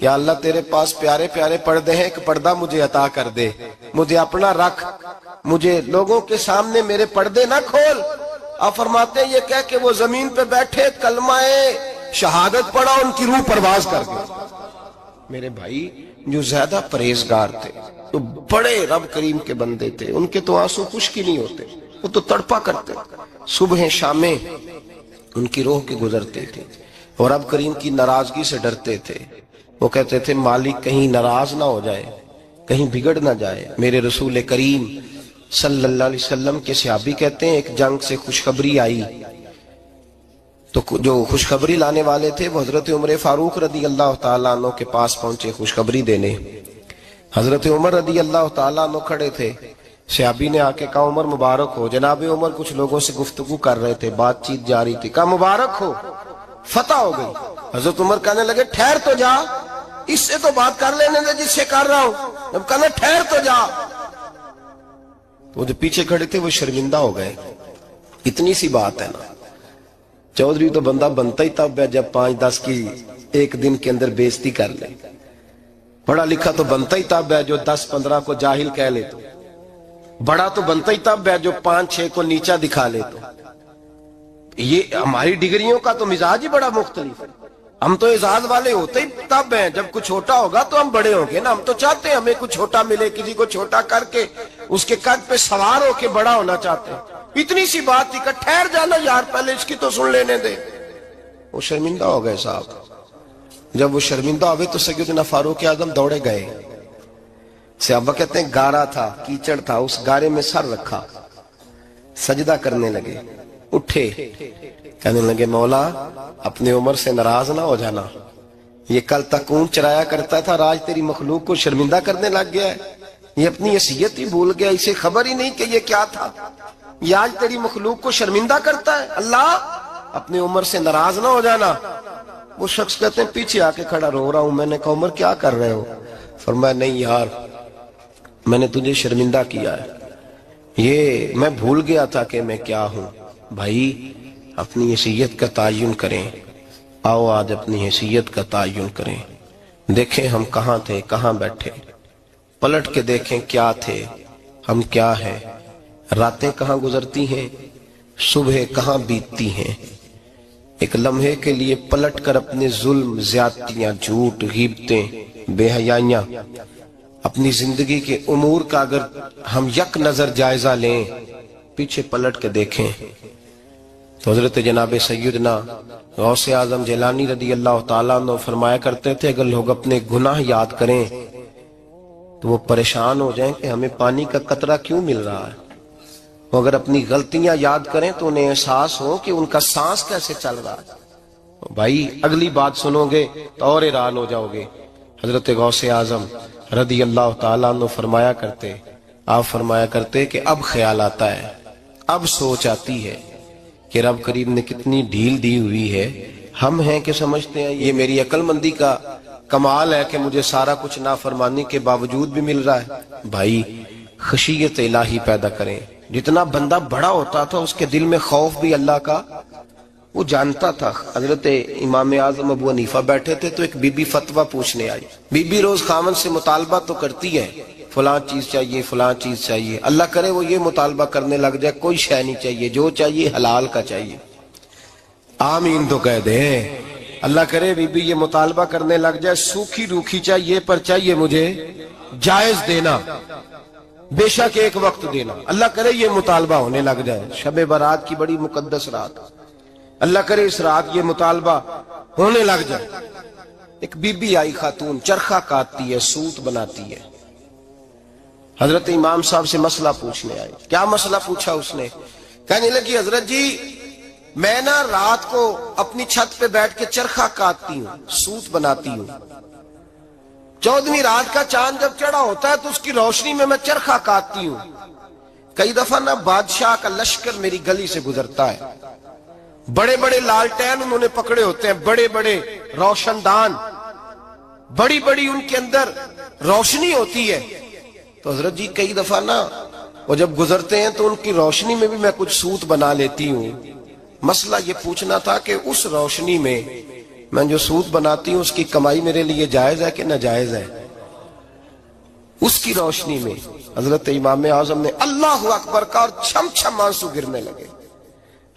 یا اللہ تیرے پاس پیارے پیارے پردے ہیں، ایک پردہ مجھے عطا کر دے، مجھے اپنا رکھ، مجھے لوگوں کے سامنے میرے پردے نہ کھول۔ آپ فرماتے ہیں یہ کہہ کہ وہ زمین پہ بیٹھے کلمہ شہادت پڑھا، ان کی روح پرواز کر گئی۔ میرے بھائی جو زیادہ پرہیزگار تھے، تو بڑے رب کریم کے بندے تھے، ان کے تو آنسو خشک ہی نہیں ہوتے، وہ تو تڑپا کرتے، صبح شامیں ان کی روح کے گزرتے تھے، اور رب کریم کی ناراضگی سے ڈرتے تھے۔ وہ کہتے تھے مالک کہیں ناراض نہ ہو جائے، کہیں بگڑ نہ جائے۔ میرے رسول کریم صلی اللہ علیہ وسلم کے صحابی کہتے ہیں ایک جنگ سے خوشخبری آئی، تو جو خوشخبری لانے والے تھے وہ حضرت عمر فاروق رضی اللہ تعالیٰ عنہ کے پاس پہنچے خوشخبری دینے۔ حضرت عمر رضی اللہ تعالیٰ عنہ کھڑے تھے، صحابی نے آ کے کہا عمر مبارک ہو۔ جناب عمر کچھ لوگوں سے گفتگو کر رہے تھے، بات چیت جاری تھی، کہا مبارک ہو، فتح ہو گئی۔ حضرت عمر کہنے لگے ٹھہر تو جا، اس سے تو بات کر لینے دے جس سے کر رہا ہوں۔ جب کہنا ٹھہر تو جا، وہ جو پیچھے کھڑے تھے وہ شرمندہ ہو گئے۔ اتنی سی بات ہے نا، چودھری تو بندہ بنتا ہی تب ہے جب 5-10 کی ایک دن کے اندر بےزتی کر لے، پڑھا لکھا تو بنتا ہی تب ہے جو 10-15 کو جاہل کہہ لے، تو بڑا تو بنتا ہی تب ہے جو 5-6 کو نیچا دکھا لے۔ تو یہ ہماری ڈگریوں کا تو مزاج ہی بڑا مختلف ہے، ہم تو اعزاز والے ہوتے ہی تب ہیں جب کچھ چھوٹا ہوگا تو ہم بڑے ہوں گے نا۔ ہم تو چاہتے ہیں ہمیں کچھ چھوٹا ملے، کسی کو چھوٹا کر کے اس کے قد پہ سوار ہو کے بڑا ہونا چاہتے ہیں۔ اتنی سی بات تھی کہ ٹھہر جانا یار، پہلے اس کی تو سن لینے دے۔ وہ شرمندہ ہو گئے صاحب۔ جب وہ شرمندہ ہوئے تو سیدنا فاروق اعظم دوڑے گئے۔ صحابہ کہتے ہیں گارا تھا، کیچڑ تھا، اس گارے میں سر رکھا، سجدہ کرنے لگے، اٹھے، کہنے لگے مولا اپنے عمر سے ناراض نہ ہو جانا، یہ کل تک اونٹ چرایا کرتا تھا، آج تیری مخلوق کو شرمندہ کرنے لگ گیا ہے، یہ اپنی حیثیت ہی بھول گیا، اسے خبر ہی نہیں کہ یہ کیا تھا، یہ آج تیری مخلوق کو شرمندہ کرتا ہے۔ اللہ اپنے عمر سے ناراض نہ ہو جانا۔ وہ شخص کہتے ہیں پیچھے آ کے کھڑا رو رہا ہوں۔ میں نے کہا عمر کیا کر رہے ہو؟ فرمایا نہیں یار میں نے تجھے شرمندہ کیا ہے، یہ میں بھول گیا تھا کہ میں کیا ہوں۔ بھائی اپنی حیثیت کا تعین کریں، آؤ آج اپنی حیثیت کا تعین کریں، دیکھیں ہم کہاں تھے، کہاں بیٹھے، پلٹ کے دیکھیں کیا تھے، ہم کیا ہیں، راتیں کہاں گزرتی ہیں، صبح کہاں بیتتی ہیں۔ ایک لمحے کے لیے پلٹ کر اپنے ظلم، زیادتیاں، جھوٹ، غیبتیں، بے حیائیاں، اپنی زندگی کے امور کا اگر ہم یک نظر جائزہ لیں، پیچھے پلٹ کے دیکھیں تو حضرت جناب سیدنا غوث اعظم جیلانی رضی اللہ تعالیٰ عنہ فرمایا کرتے تھے اگر لوگ اپنے گناہ یاد کریں تو وہ پریشان ہو جائیں کہ ہمیں پانی کا قطرہ کیوں مل رہا ہے، وہ اگر اپنی غلطیاں یاد کریں تو انہیں احساس ہو کہ ان کا سانس کیسے چل رہا ہے۔ بھائی اگلی بات سنو گے تو اور حیران ہو جاؤ گے۔ حضرت غوث اعظم رضی اللہ تعالیٰ عنہ فرمایا کرتے، آپ فرمایا کرتے کہ اب خیال آتا ہے، اب سوچ آتی ہے کہ رب کریم نے کتنی ڈھیل دی ہوئی ہے، ہم ہیں کہ سمجھتے ہیں یہ میری عقل مندی کا کمال ہے کہ مجھے سارا کچھ نافرمانی کے باوجود بھی مل رہا ہے۔ بھائی خشیت الہی پیدا کریں۔ جتنا بندہ بڑا ہوتا تھا اس کے دل میں خوف بھی اللہ کا وہ جانتا تھا۔ حضرت امام اعظم ابو حنیفہ بیٹھے تھے تو ایک بی بی فتویٰ پوچھنے آئی۔ بی بی روز خاوند سے مطالبہ تو کرتی ہے، فلاں چیز چاہیے، فلاں چیز چاہیے، اللہ کرے وہ یہ مطالبہ کرنے لگ جائے کوئی شے نہیں چاہیے، جو چاہیے حلال کا چاہیے۔ آمین تو کہہ دیں۔ اللہ کرے بی بی یہ مطالبہ کرنے لگ جائے سوکھی روکھی چاہیے پر چاہیے مجھے جائز دینا، بے شک ایک وقت دینا۔ اللہ کرے یہ مطالبہ ہونے لگ جائے، شب برات کی بڑی مقدس رات، اللہ کرے اس رات یہ مطالبہ ہونے لگ جائے۔ ایک بی بی آئی خاتون، چرخہ کاٹتی ہے، سوت بناتی ہے، حضرت امام صاحب سے مسئلہ پوچھنے آئی۔ کیا مسئلہ پوچھا اس نے؟ کہنے لگی حضرت جی میں نا رات کو اپنی چھت پہ بیٹھ کے چرخہ کاٹتی ہوں، سوت بناتی ہوں، 14ویں رات کا چاند جب چڑھا ہوتا ہے تو اس کی روشنی میں چرخہ کاٹتی ہوں، کئی دفعہ نا بادشاہ کا لشکر میری گلی سے گزرتا ہے، بڑے بڑے لالٹین انہوں نے پکڑے ہوتے ہیں، بڑے بڑے روشن دان، بڑی بڑی ان کے اندر روشنی ہوتی ہے. تو حضرت جی کئی دفعہ نا وہ جب گزرتے ہیں تو ان کی روشنی میں بھی میں کچھ سوت بنا لیتی ہوں. مسئلہ یہ پوچھنا تھا کہ اس روشنی میں جو سوت بناتی ہوں اس کی کمائی میرے لیے جائز ہے کہ ناجائز ہے؟ اس کی روشنی میں حضرت امام اعظم نے اللہ اکبر کا اور چھم چھم آنسو گرنے لگے.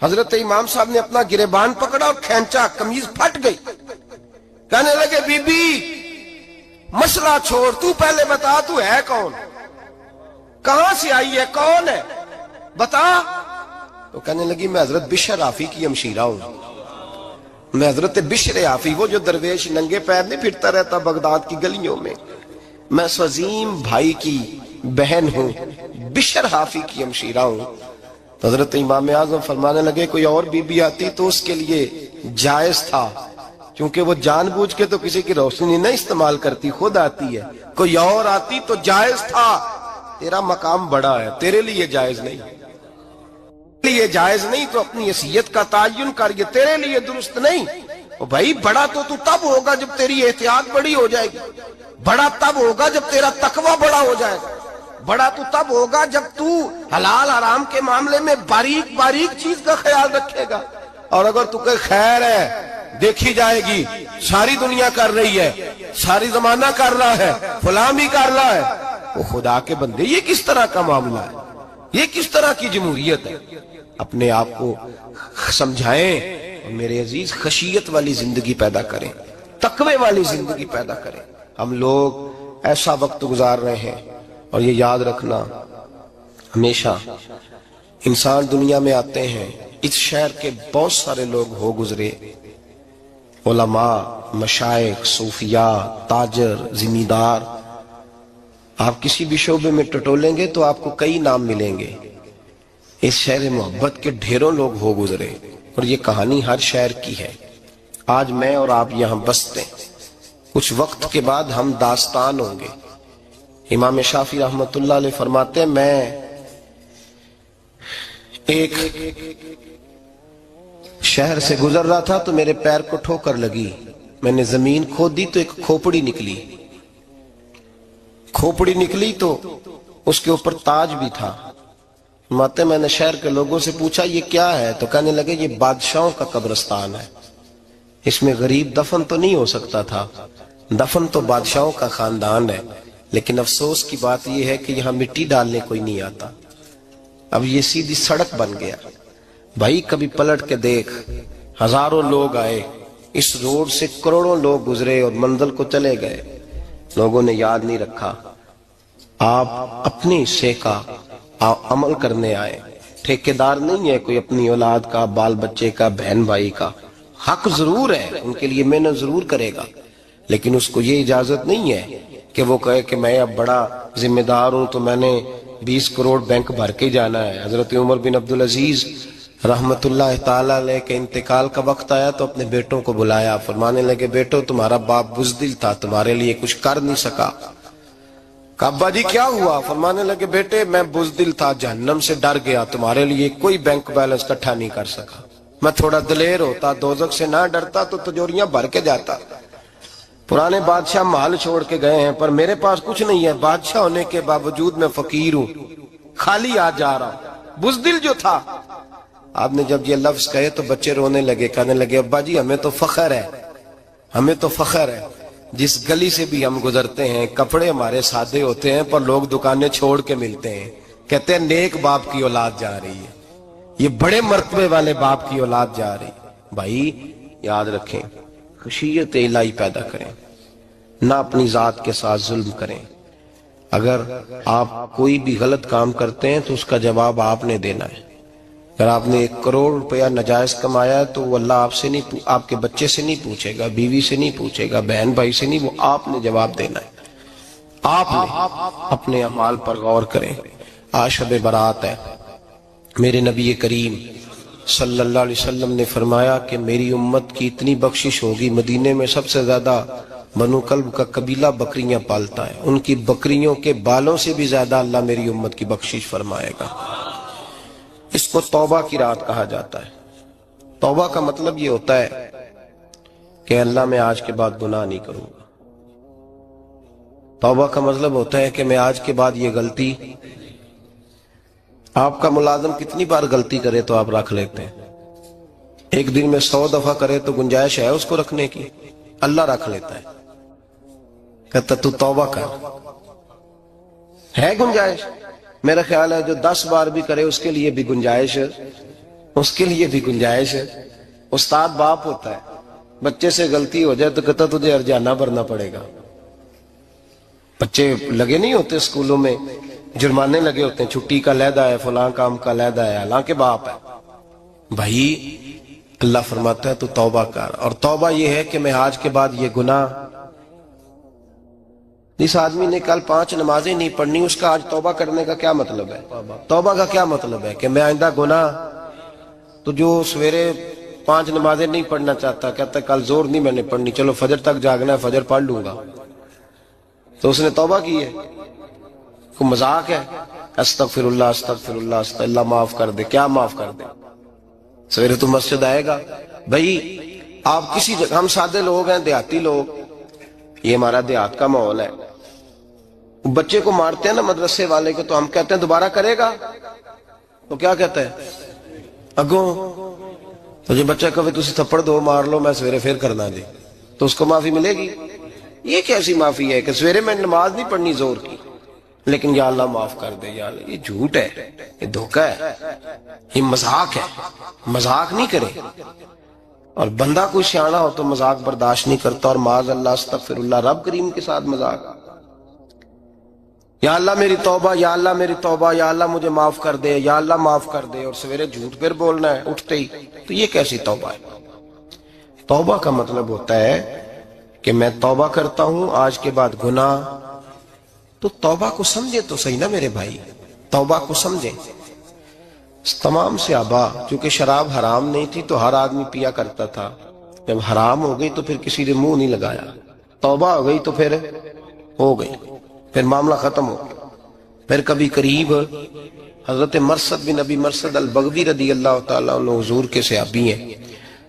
حضرت امام صاحب نے اپنا گریبان پکڑا اور کھینچا، قمیض پھٹ گئی. کہنے لگے بی بی مسئلہ چھوڑ، تو پہلے بتا تو ہے کون، کہاں سے آئی ہے، کون ہے، بتا. تو کہنے لگی میں حضرت بشر آفی کی ہمشیرہ ہوں، میں حضرت بشر آفی، وہ جو درویش ننگے پیر نہیں پھرتا رہتا بغداد کی گلیوں میں، میں اس عظیم بھائی کی بہن ہوں، بشر آفی کی ہمشیرہ ہوں. تو حضرت امام اعظم فرمانے لگے کوئی اور بی بی آتی تو اس کے لیے جائز تھا، کیونکہ وہ جان بوجھ کے تو کسی کی روشنی نہیں استعمال کرتی، خود آتی ہے. کوئی اور آتی تو جائز تھا، تیرا مقام بڑا ہے، تیرے لیے جائز نہیں، لیے جائز نہیں. تو اپنی حیثیت کا تعین کر، یہ تیرے لیے درست نہیں. بھائی بڑا تو تب ہوگا جب تیری احتیاط بڑی ہو جائے گی، بڑا تب ہوگا جب تیرا تقوی بڑا ہو جائے گا، بڑا تو تب ہوگا جب تو حلال حرام کے معاملے میں باریک باریک چیز کا خیال رکھے گا. اور اگر تو کہ خیر ہے دیکھی جائے گی، ساری دنیا کر رہی ہے، ساری زمانہ کر رہا ہے، فلاں بھی کر رہا ہے، وہ خدا کے بندے یہ کس طرح کا معاملہ ہے، یہ کس طرح کی جمہوریت ہے؟ اپنے آپ کو سمجھائیں اور میرے عزیز خشیت والی زندگی پیدا کریں، تقوی والی زندگی پیدا کریں. ہم لوگ ایسا وقت گزار رہے ہیں، اور یہ یاد رکھنا ہمیشہ انسان دنیا میں آتے ہیں، اس شہر کے بہت سارے لوگ ہو گزرے، علماء، مشائخ، صوفیاء، تاجر، زمیندار. آپ کسی بھی شعبے میں ٹٹولیں گے تو آپ کو کئی نام ملیں گے. اس شہر محبت کے ڈھیروں لوگ ہو گزرے، اور یہ کہانی ہر شہر کی ہے. آج میں اور آپ یہاں بستے ہیں، کچھ وقت کے بعد ہم داستان ہوں گے. امام شافعی رحمت اللہ علیہ فرماتے ہیں میں ایک شہر سے گزر رہا تھا تو میرے پیر کو ٹھوکر لگی، میں نے زمین کھودی تو ایک کھوپڑی نکلی، کھوپڑی نکلی تو اس کے اوپر تاج بھی تھا. فرماتے میں نے شہر کے لوگوں سے پوچھا یہ کیا ہے، تو کہنے لگے یہ بادشاہوں کا قبرستان ہے، اس میں غریب دفن تو نہیں ہو سکتا تھا، دفن تو بادشاہوں کا خاندان ہے. لیکن افسوس کی بات یہ ہے کہ یہاں مٹی ڈالنے کوئی نہیں آتا، اب یہ سیدھی سڑک بن گیا. بھائی کبھی پلٹ کے دیکھ، ہزاروں لوگ آئے، اس روڈ سے کروڑوں لوگ گزرے اور منزل کو چلے گئے، لوگوں نے یاد نہیں رکھا. آپ اپنے حصے کا عمل کرنے آئے، ٹھیکیدار نہیں ہے کوئی اپنی اولاد کا، بال بچے کا، بہن بھائی کا. حق ضرور ہے، ان کے لیے محنت ضرور کرے گا، لیکن اس کو یہ اجازت نہیں ہے کہ وہ کہے کہ میں اب بڑا ذمہ دار ہوں تو میں نے 20 کروڑ بینک بھر کے جانا ہے. حضرت عمر بن عبدالعزیز رحمت اللہ تعالیٰ علیہ کے انتقال کا وقت آیا تو اپنے بیٹوں کو بلایا، فرمانے لگے بیٹو تمہارا باپ بزدل تھا، تمہارے لیے کچھ کر نہیں سکا. کہا ابا جی کیا ہوا؟ فرمانے لگے بیٹے میں بزدل تھا، جہنم سے ڈر گیا، تمہارے لیے کوئی بینک بیلنس اکٹھا نہیں کر سکا. میں تھوڑا دلیر ہوتا، دوزخ سے نہ ڈرتا تو تجوریاں بھر کے جاتا. پرانے بادشاہ محل چھوڑ کے گئے ہیں، پر میرے پاس کچھ نہیں ہے، بادشاہ ہونے کے باوجود میں فقیر ہوں، خالی آ جا رہا ہوں. بزدل جو تھا. آپ نے جب یہ لفظ کہے تو بچے رونے لگے، کہنے لگے ابا جی ہمیں تو فخر ہے، ہمیں تو فخر ہے. جس گلی سے بھی ہم گزرتے ہیں کپڑے ہمارے سادے ہوتے ہیں، پر لوگ دکانیں چھوڑ کے ملتے ہیں، کہتے ہیں نیک باپ کی اولاد جا رہی ہے، یہ بڑے مرتبے والے باپ کی اولاد جا رہی. بھائی یاد رکھیں، خشیت الہی پیدا کریں، نہ اپنی ذات کے ساتھ ظلم کریں. اگر آپ کوئی بھی غلط کام کرتے ہیں تو اس کا جواب آپ نے دینا ہے. اگر آپ نے 1 کروڑ روپیہ ناجائز کمایا ہے تو وہ اللہ آپ سے نہیں، آپ کے بچے سے نہیں پوچھے گا، بیوی سے نہیں پوچھے گا، بہن بھائی سے نہیں، وہ آپ نے جواب دینا ہے. آپ نے اپنے اعمال پر غور کریں. آج شب برات ہے. میرے نبی کریم صلی اللہ علیہ وسلم نے فرمایا کہ میری امت کی اتنی بخشش ہوگی، مدینے میں سب سے زیادہ بنو کلب کا قبیلہ بکریاں پالتا ہے، ان کی بکریوں کے بالوں سے بھی زیادہ اللہ میری امت کی بخشش فرمائے گا. اس کو توبہ کی رات کہا جاتا ہے۔ توبہ کا مطلب یہ ہوتا ہے کہ اللہ میں آج کے بعد گناہ نہیں کروں گا۔ توبہ کا مطلب ہوتا ہے کہ میں آج کے بعد یہ غلطی، آپ کا ملازم کتنی بار غلطی کرے تو آپ رکھ لیتے ہیں؟ ایک دن میں 100 دفعہ کرے تو گنجائش ہے اس کو رکھنے کی؟ اللہ رکھ لیتا ہے، کہتا تو توبہ کر، ہے گنجائش؟ میرا خیال ہے جو 10 بار بھی کرے اس کے لیے بھی گنجائش، اس کے لیے بھی گنجائش ہے۔ استاد باپ ہوتا ہے، بچے سے غلطی ہو جائے تو کہتا تجھے ارجانہ بھرنا پڑے گا۔ بچے لگے نہیں ہوتے اسکولوں میں، جرمانے لگے ہوتے ہیں، چھٹی کا علیحدہ ہے، فلاں کام کا علیحدہ ہے، حالانکہ باپ ہے۔ بھائی اللہ فرماتا ہے تو توبہ کر، اور توبہ یہ ہے کہ میں آج کے بعد یہ گناہ، جس آدمی نے کل 5 نمازیں نہیں پڑھنی اس کا آج توبہ کرنے کا کیا مطلب ہے؟ توبہ کا کیا مطلب ہے کہ میں آئندہ گناہ، تو جو سویرے 5 نمازیں نہیں پڑھنا چاہتا، کہتا ہے کل زور نہیں میں نے پڑھنی، چلو فجر تک جاگنا ہے، فجر پڑھ لوں گا، تو اس نے توبہ کی ہے؟ کوئی مذاق ہے؟ استغفر اللہ استغفر اللہ استغفر اللہ، معاف کر دے، کیا معاف کر دے؟ سویرے تو مسجد آئے گا۔ بھائی آپ کسی جگہ، ہم سادے لوگ ہیں، دیہاتی لوگ، یہ ہمارا دیہات کا ماحول ہے، بچے کو مارتے ہیں نا مدرسے والے کو، تو ہم کہتے ہیں دوبارہ کرے گا، تو کیا کہتا ہے اگوں، تو جو بچہ کہے تسی تھپڑ دو مار لو میں سویرے پھر کرنا جی، تو اس کو معافی ملے گی؟ یہ کیسی معافی ہے کہ سویرے میں نماز نہیں پڑھنی زور کی، لیکن یا اللہ معاف کر دے، یا اللہ، یہ جھوٹ ہے، یہ دھوکہ ہے، یہ مذاق ہے، مذاق نہیں کرے۔ اور بندہ کوئی سیاںہ ہو تو مذاق برداشت نہیں کرتا، اور معاذ اللہ استغفر اللہ، رب کریم کے ساتھ مذاق، یا اللہ میری توبہ، یا اللہ میری توبہ، یا اللہ مجھے معاف کر دے، یا اللہ معاف کر دے، اور سویرے جھوٹ پھر بولنا ہے اٹھتے ہی، تو یہ کیسی توبہ ہے؟ توبہ کا مطلب ہوتا ہے کہ میں توبہ کرتا ہوں آج کے بعد گناہ، تو توبہ کو سمجھے تو صحیح نا میرے بھائی، توبہ کو سمجھیں۔ تمام صحابہ، چونکہ شراب حرام نہیں تھی تو ہر آدمی پیا کرتا تھا، جب حرام ہو گئی تو پھر کسی نے منہ نہیں لگایا، توبہ ہو گئی تو پھر ہو گئی، پھر معاملہ ختم ہو گیا۔ پھر کبھی قریب حضرت مرثد بن ابی مرثد البغوی رضی اللہ تعالیٰ عنہ حضور کے صحابی ہیں،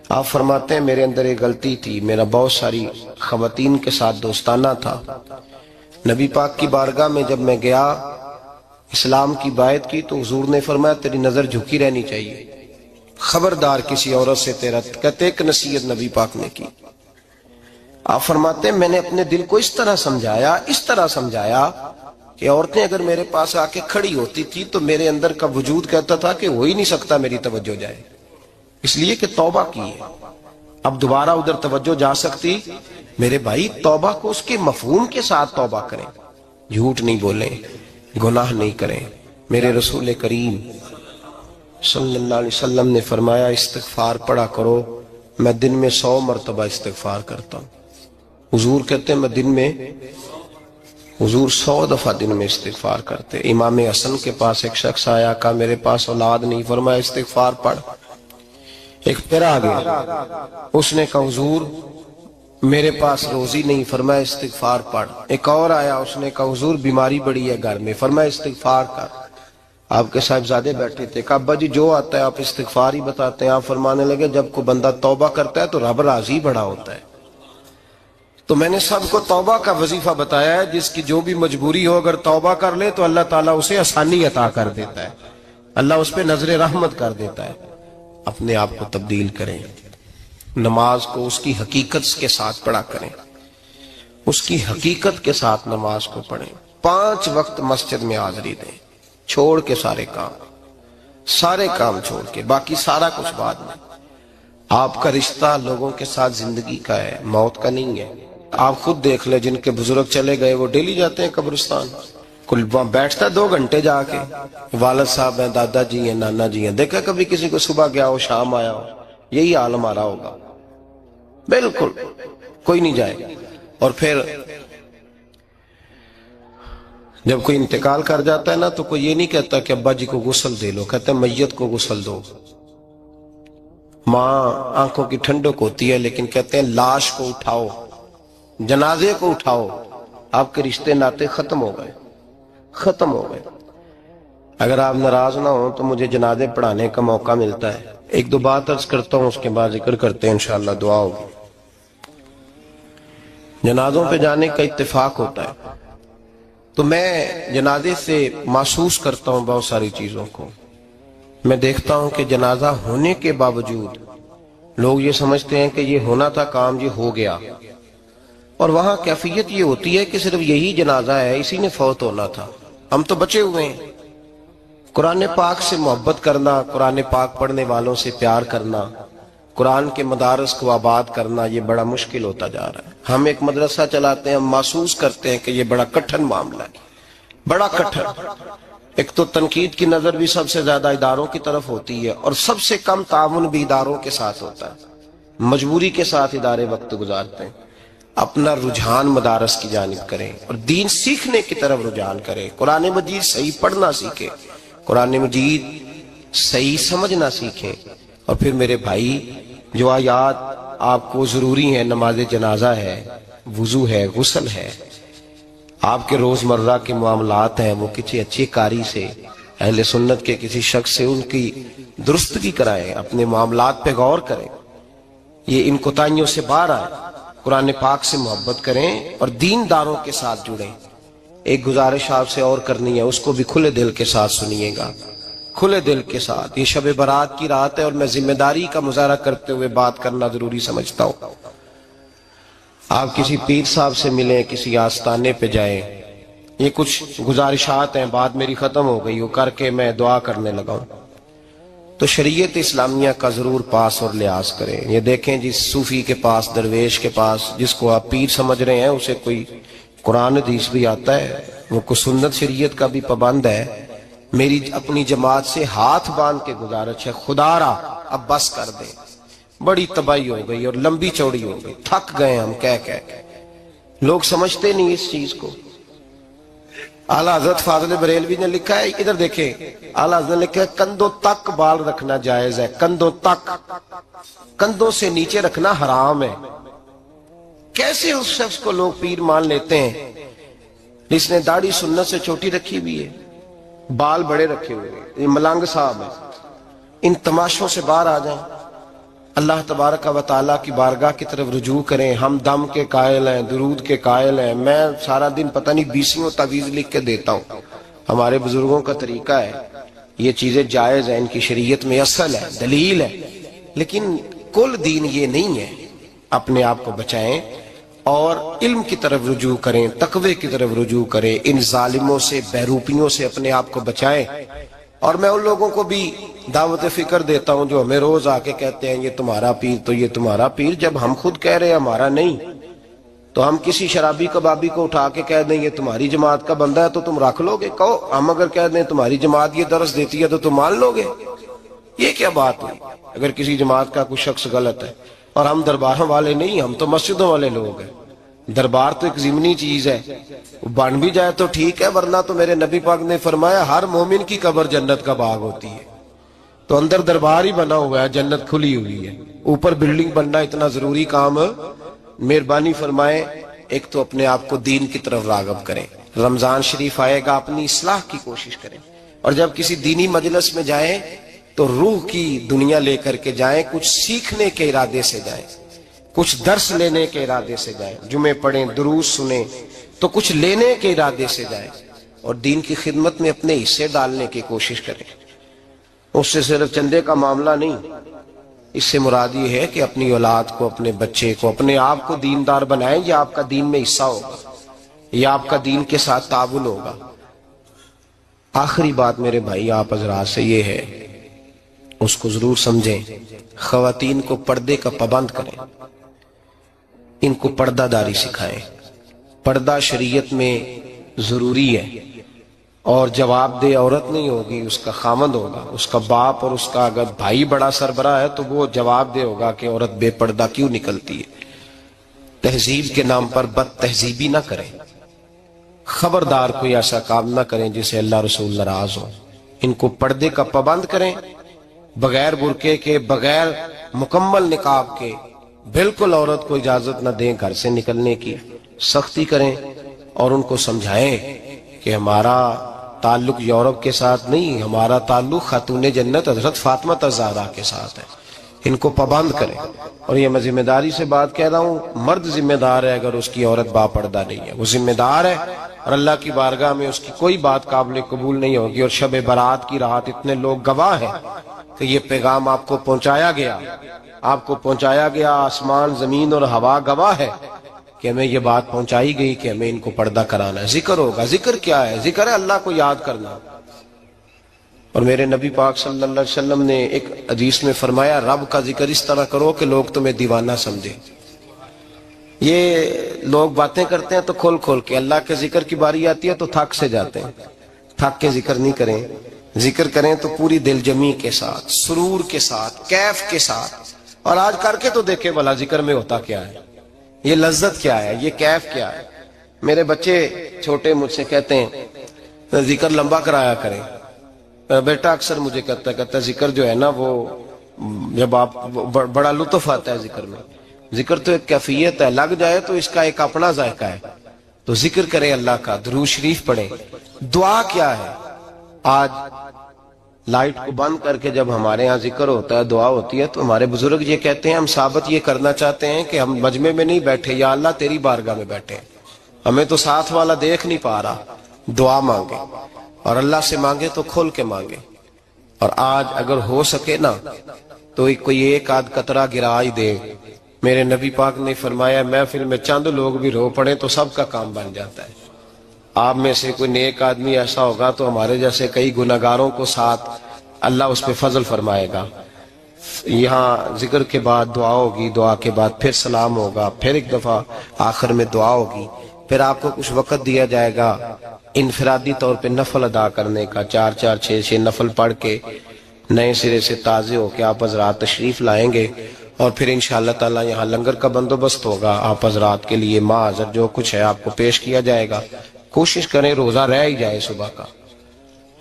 آپ فرماتے ہیں میرے اندر ایک غلطی تھی، میرا بہت ساری خواتین کے ساتھ دوستانہ تھا، نبی پاک کی بارگاہ میں جب میں گیا اسلام کی بائعت کی تو حضور نے فرمایا تیری نظر جھکی رہنی چاہیے، خبردار کسی عورت سے تیرا، کہتے ایک نصیحت نبی پاک نے کی۔ آپ فرماتے ہیں میں نے اپنے دل کو اس طرح سمجھایا کہ عورتیں اگر میرے پاس آ کے کھڑی ہوتی تھی تو میرے اندر کا وجود کہتا تھا کہ ہو ہی نہیں سکتا میری توجہ جائے، اس لیے کہ توبہ کی ہے، اب دوبارہ ادھر توجہ جا سکتی۔ میرے بھائی توبہ کو اس کے مفہوم کے ساتھ توبہ کریں، جھوٹ نہیں بولیں، گناہ نہیں کریں۔ میرے رسول کریم صلی اللہ علیہ وسلم نے فرمایا استغفار پڑھا کرو، میں دن میں 100 مرتبہ استغفار کرتا ہوں۔ حضور کہتے ہیں میں دن میں، حضور 100 دفعہ دن میں استغفار کرتے۔ امام حسن کے پاس ایک شخص آیا، کہا میرے پاس اولاد نہیں، فرمایا استغفار پڑھ۔ ایک پھر آ گیا، اس نے کہا حضور میرے پاس روزی نہیں، فرمایا استغفار پڑھ۔ ایک اور آیا، اس نے کہا حضور بیماری بڑی ہے گھر میں، فرمایا استغفار کر۔ آپ کے صاحبزادے بیٹھے تھے، کہا ابا جی جو آتا ہے آپ استغفار ہی بتاتے ہیں۔ آپ فرمانے لگے جب کوئی بندہ توبہ کرتا ہے تو رب راضی بڑا ہوتا ہے۔ تو میں نے سب کو توبہ کا وظیفہ بتایا ہے، جس کی جو بھی مجبوری ہو اگر توبہ کر لے تو اللہ تعالیٰ اسے آسانی عطا کر دیتا ہے، اللہ اس پہ نظر رحمت کر دیتا ہے۔ اپنے آپ کو تبدیل کریں، نماز کو اس کی حقیقت کے ساتھ پڑھا کریں، اس کی حقیقت کے ساتھ نماز کو پڑھیں۔ 5 وقت مسجد میں حاضری دیں، چھوڑ کے سارے کام چھوڑ کے، باقی سارا کچھ بعد میں۔ آپ کا رشتہ لوگوں کے ساتھ زندگی کا ہے، موت کا نہیں ہے۔ آپ خود دیکھ لیں، جن کے بزرگ چلے گئے وہ ڈیلی جاتے ہیں قبرستان، کل بیٹھتا 2 گھنٹے جا کے، والد صاحب ہیں، دادا جی ہیں، نانا جی ہیں، دیکھا کبھی کسی کو صبح گیا ہو شام آیا ہو؟ یہی حال ہمارا ہوگا، بالکل کوئی نہیں جائے۔ اور پھر جب کوئی انتقال کر جاتا ہے نا تو کوئی یہ نہیں کہتا کہ ابا جی کو غسل دے لو، کہتے ہیں میت کو غسل دو۔ ماں آنکھوں کی ٹھنڈک ہوتی ہے لیکن کہتے ہیں لاش کو اٹھاؤ، جنازے کو اٹھاؤ۔ آپ کے رشتے ناتے ختم ہو گئے۔ اگر آپ ناراض نہ ہوں تو مجھے جنازے پڑھانے کا موقع ملتا ہے. ایک دو بات عرض کرتا ہوں، اس کے بعد ذکر کرتے ہیں، انشاءاللہ دعا ہوگی. جنازوں پہ جانے کا اتفاق ہوتا ہے تو میں جنازے سے محسوس کرتا ہوں بہت ساری چیزوں کو. میں دیکھتا ہوں کہ جنازہ ہونے کے باوجود لوگ یہ سمجھتے ہیں کہ یہ ہونا تھا کام، یہ ہو گیا، اور وہاں کیفیت یہ ہوتی ہے کہ صرف یہی جنازہ ہے، اسی نے فوت ہونا تھا، ہم تو بچے ہوئے ہیں. قرآن پاک سے محبت کرنا، قرآن پاک پڑھنے والوں سے پیار کرنا، قرآن کے مدارس کو آباد کرنا، یہ بڑا مشکل ہوتا جا رہا ہے. ہم ایک مدرسہ چلاتے ہیں، ہم محسوس کرتے ہیں کہ یہ بڑا کٹھن معاملہ ہے، بڑا کٹھن. ایک تو تنقید کی نظر بھی سب سے زیادہ اداروں کی طرف ہوتی ہے، اور سب سے کم تعاون بھی اداروں کے ساتھ ہوتا ہے. مجبوری کے ساتھ ادارے وقت گزارتے ہیں. اپنا رجحان مدارس کی جانب کریں اور دین سیکھنے کی طرف رجحان کریں. قرآن مجید صحیح پڑھنا سیکھیں، قرآن مجید صحیح سمجھنا سیکھیں. اور پھر میرے بھائی، جو آیات آپ کو ضروری ہیں، نماز جنازہ ہے، وضو ہے، غسل ہے، آپ کے روزمرہ کے معاملات ہیں، وہ کسی اچھی قاری سے، اہل سنت کے کسی شخص سے ان کی درستگی کرائیں، اپنے معاملات پہ غور کریں، یہ ان کوتاہیوں سے باہر آئیں، قرآن پاک سے محبت کریں اور دینداروں کے ساتھ جڑیں. ایک گزارش آپ سے اور کرنی ہے، اس کو بھی کھلے دل کے ساتھ سنیے گا، کھلے دل کے ساتھ. یہ شب برات کی رات ہے اور میں ذمہ داری کا مظاہرہ کرتے ہوئے بات کرنا ضروری سمجھتا ہوں. آپ کسی پیر صاحب سے ملیں، کسی آستانے پہ جائیں، یہ کچھ گزارشات ہیں، بات میری ختم ہو گئی، وہ کر کے میں دعا کرنے لگا ہوں. تو شریعت اسلامیہ کا ضرور پاس اور لحاظ کریں. یہ دیکھیں، جس صوفی کے پاس، درویش کے پاس، جس کو آپ پیر سمجھ رہے ہیں، اسے کوئی قرآن حدیث بھی آتا ہے، وہ کو سنت شریعت کا بھی پابند ہے. میری اپنی جماعت سے ہاتھ باندھ کے گزارش ہے، خدا را اب بس کر دیں. بڑی تباہی ہو گئی اور لمبی چوڑی ہو گئی، تھک گئے ہم کہہ کے. لوگ سمجھتے نہیں اس چیز کو. اعلیٰ حضرت فاضل بریلوی نے لکھا ہے، ادھر دیکھیں، اعلیٰ حضرت نے لکھا ہے کندھوں تک بال رکھنا جائز ہے، کندھوں تک، کندھوں سے نیچے رکھنا حرام ہے. کیسے اس شخص کو لوگ پیر مان لیتے ہیں جس نے داڑھی سنت سے چھوٹی رکھی بھی ہے، بال بڑے رکھے ہوئے ہیں. یہ ملنگ صاحب ہے. ان تماشوں سے باہر آ جائیں، اللہ تبارک و تعالیٰ کی بارگاہ کی طرف رجوع کریں. ہم دم کے قائل ہیں، درود کے قائل ہیں. میں سارا دن پتہ نہیں 20 تعویذ لکھ کے دیتا ہوں. ہمارے بزرگوں کا طریقہ ہے، یہ چیزیں جائز ہیں، ان کی شریعت میں اصل ہے، دلیل ہے، لیکن کل دین یہ نہیں ہے. اپنے آپ کو بچائیں اور علم کی طرف رجوع کریں، تقوی کی طرف رجوع کریں. ان ظالموں سے، بہروپیوں سے اپنے آپ کو بچائیں. اور میں ان لوگوں کو بھی دعوت فکر دیتا ہوں جو ہمیں روز آ کے کہتے ہیں یہ تمہارا پیر تو یہ تمہارا پیر. جب ہم خود کہہ رہے ہیں ہمارا نہیں، تو ہم کسی شرابی کبابی کو اٹھا کے کہہ دیں یہ تمہاری جماعت کا بندہ ہے تو تم رکھ لو گے؟ کہو ہم اگر کہہ دیں تمہاری جماعت یہ درس دیتی ہے تو تم مان لو گے؟ یہ کیا بات ہوئی؟ اگر کسی جماعت کا کوئی شخص غلط ہے، اور ہم درباروں والے نہیں، ہم تو مسجدوں والے لوگ ہیں. دربار تو ایک ضمنی چیز ہے، بن بھی جائے تو ٹھیک ہے، ورنہ تو میرے نبی پاک نے فرمایا ہر مومن کی قبر جنت کا باغ ہوتی ہے. تو اندر دربار ہی بنا ہوا ہے، جنت کھلی ہوئی ہے. اوپر بلڈنگ بننا اتنا ضروری کام؟ مہربانی فرمائیں، ایک تو اپنے آپ کو دین کی طرف راغب کریں. رمضان شریف آئے گا، اپنی اصلاح کی کوشش کریں. اور جب کسی دینی مجلس میں جائیں تو روح کی دنیا لے کر کے جائیں، کچھ سیکھنے کے ارادے سے جائیں، کچھ درس لینے کے ارادے سے جائیں. جمعے پڑھیں، دروس سنیں، تو کچھ لینے کے ارادے سے جائیں اور دین کی خدمت میں اپنے حصے ڈالنے کی کوشش کریں. اس سے صرف چندے کا معاملہ نہیں، اس سے مراد یہ ہے کہ اپنی اولاد کو، اپنے بچے کو، اپنے آپ کو دیندار بنائیں. یہ آپ کا دین میں حصہ ہوگا، یہ آپ کا دین کے ساتھ تعاون ہوگا. آخری بات میرے بھائی آپ حضرات سے یہ ہے، اس کو ضرور سمجھیں. خواتین کو پردے کا پابند کریں، ان کو پردہ داری سکھائیں. پردہ شریعت میں ضروری ہے، اور جواب دہ عورت نہیں ہوگی، اس کا خامند ہوگا، اس کا باپ. اور اس کا اگر بھائی بڑا سربراہ ہے تو وہ جواب دہ ہوگا کہ عورت بے پردہ کیوں نکلتی ہے. تہذیب کے نام پر بد تہذیبی نہ کریں. خبردار کوئی ایسا کام نہ کریں جسے اللہ رسول ناراض ہو. ان کو پردے کا پابند کریں، بغیر برقعے کے، بغیر مکمل نقاب کے. بالکل عورت کو اجازت نہ دیں گھر سے نکلنے کی، سختی کریں اور ان کو سمجھائیں کہ ہمارا تعلق یورپ کے ساتھ نہیں، ہمارا تعلق خاتون جنت حضرت فاطمہ الزہرا کے ساتھ ہے. ان کو پابند کریں. اور یہ میں ذمہ داری سے بات کہہ رہا ہوں، مرد ذمہ دار ہے اگر اس کی عورت باپردہ نہیں ہے، وہ ذمہ دار ہے اور اللہ کی بارگاہ میں اس کی کوئی بات قابل قبول نہیں ہوگی. اور شب برات کی رات اتنے لوگ گواہ ہیں کہ یہ پیغام آپ کو پہنچایا گیا، آپ کو پہنچایا گیا، آسمان زمین اور ہوا گواہ ہے کہ ہمیں یہ بات پہنچائی گئی کہ ہمیں ان کو پردہ کرانا ہے. ذکر ہوگا. ذکر کیا ہے؟ ذکر ہے اللہ کو یاد کرنا. اور میرے نبی پاک صلی اللہ علیہ وسلم نے ایک حدیث میں فرمایا، رب کا ذکر اس طرح کرو کہ لوگ تمہیں دیوانہ سمجھے. یہ لوگ باتیں کرتے ہیں تو کھول کھول کے، اللہ کے ذکر کی باری آتی ہے تو تھک سے جاتے ہیں. تھک کے ذکر نہیں کریں. ذکر کریں تو پوری دل جمی کے ساتھ، سرور کے ساتھ، کیف کے ساتھ. اور آج کر کے تو دیکھیں بھلا ذکر میں ہوتا کیا ہے، یہ لذت کیا ہے، یہ کیف کیا ہے. میرے بچے چھوٹے مجھ سے کہتے ہیں ذکر لمبا کرایا کریں. بیٹا اکثر مجھے کہتا ہے ذکر جو ہے نا وہ جب آپ بڑا لطف آتا ہے ذکر میں. ذکر تو ایک کیفیت ہے، لگ جائے تو اس کا ایک اپنا ذائقہ ہے. تو ذکر کریں اللہ کا، درود شریف پڑھیں. دعا کیا ہے؟ آج لائٹ کو بند کر کے جب ہمارے ہاں ذکر ہوتا ہے، دعا ہوتی ہے، تو ہمارے بزرگ یہ کہتے ہیں ہم ثابت یہ کرنا چاہتے ہیں کہ ہم مجمع میں نہیں بیٹھے، یا اللہ تیری بارگاہ میں بیٹھے، ہمیں تو ساتھ والا دیکھ نہیں پا رہا. دعا مانگے اور اللہ سے مانگے تو کھول کے مانگے. اور آج اگر ہو سکے نا تو کوئی ایک آدھ قطرہ گرا ہی دے. میرے نبی پاک نے فرمایا محفل میں چند لوگ بھی رو پڑے تو سب کا کام بن جاتا ہے. آپ میں سے کوئی نیک آدمی ایسا ہوگا تو ہمارے جیسے کئی گناہگاروں کو ساتھ اللہ اس پہ فضل فرمائے گا. یہاں ذکر کے بعد دعا ہوگی، دعا کے بعد پھر سلام ہوگا، پھر ایک دفعہ آخر میں دعا ہوگی. پھر آپ کو کچھ وقت دیا جائے گا انفرادی طور پہ نفل ادا کرنے کا. 4 6 نفل پڑھ کے نئے سرے سے تازے ہو کے آپ حضرات تشریف لائیں گے. اور پھر انشاءاللہ تعالی یہاں لنگر کا بندوبست ہوگا. آپ حضرات کے لیے ماں حضر جو کچھ ہے آپ کو پیش کیا جائے گا. کوشش کریں روزہ رہ ہی جائے صبح کا.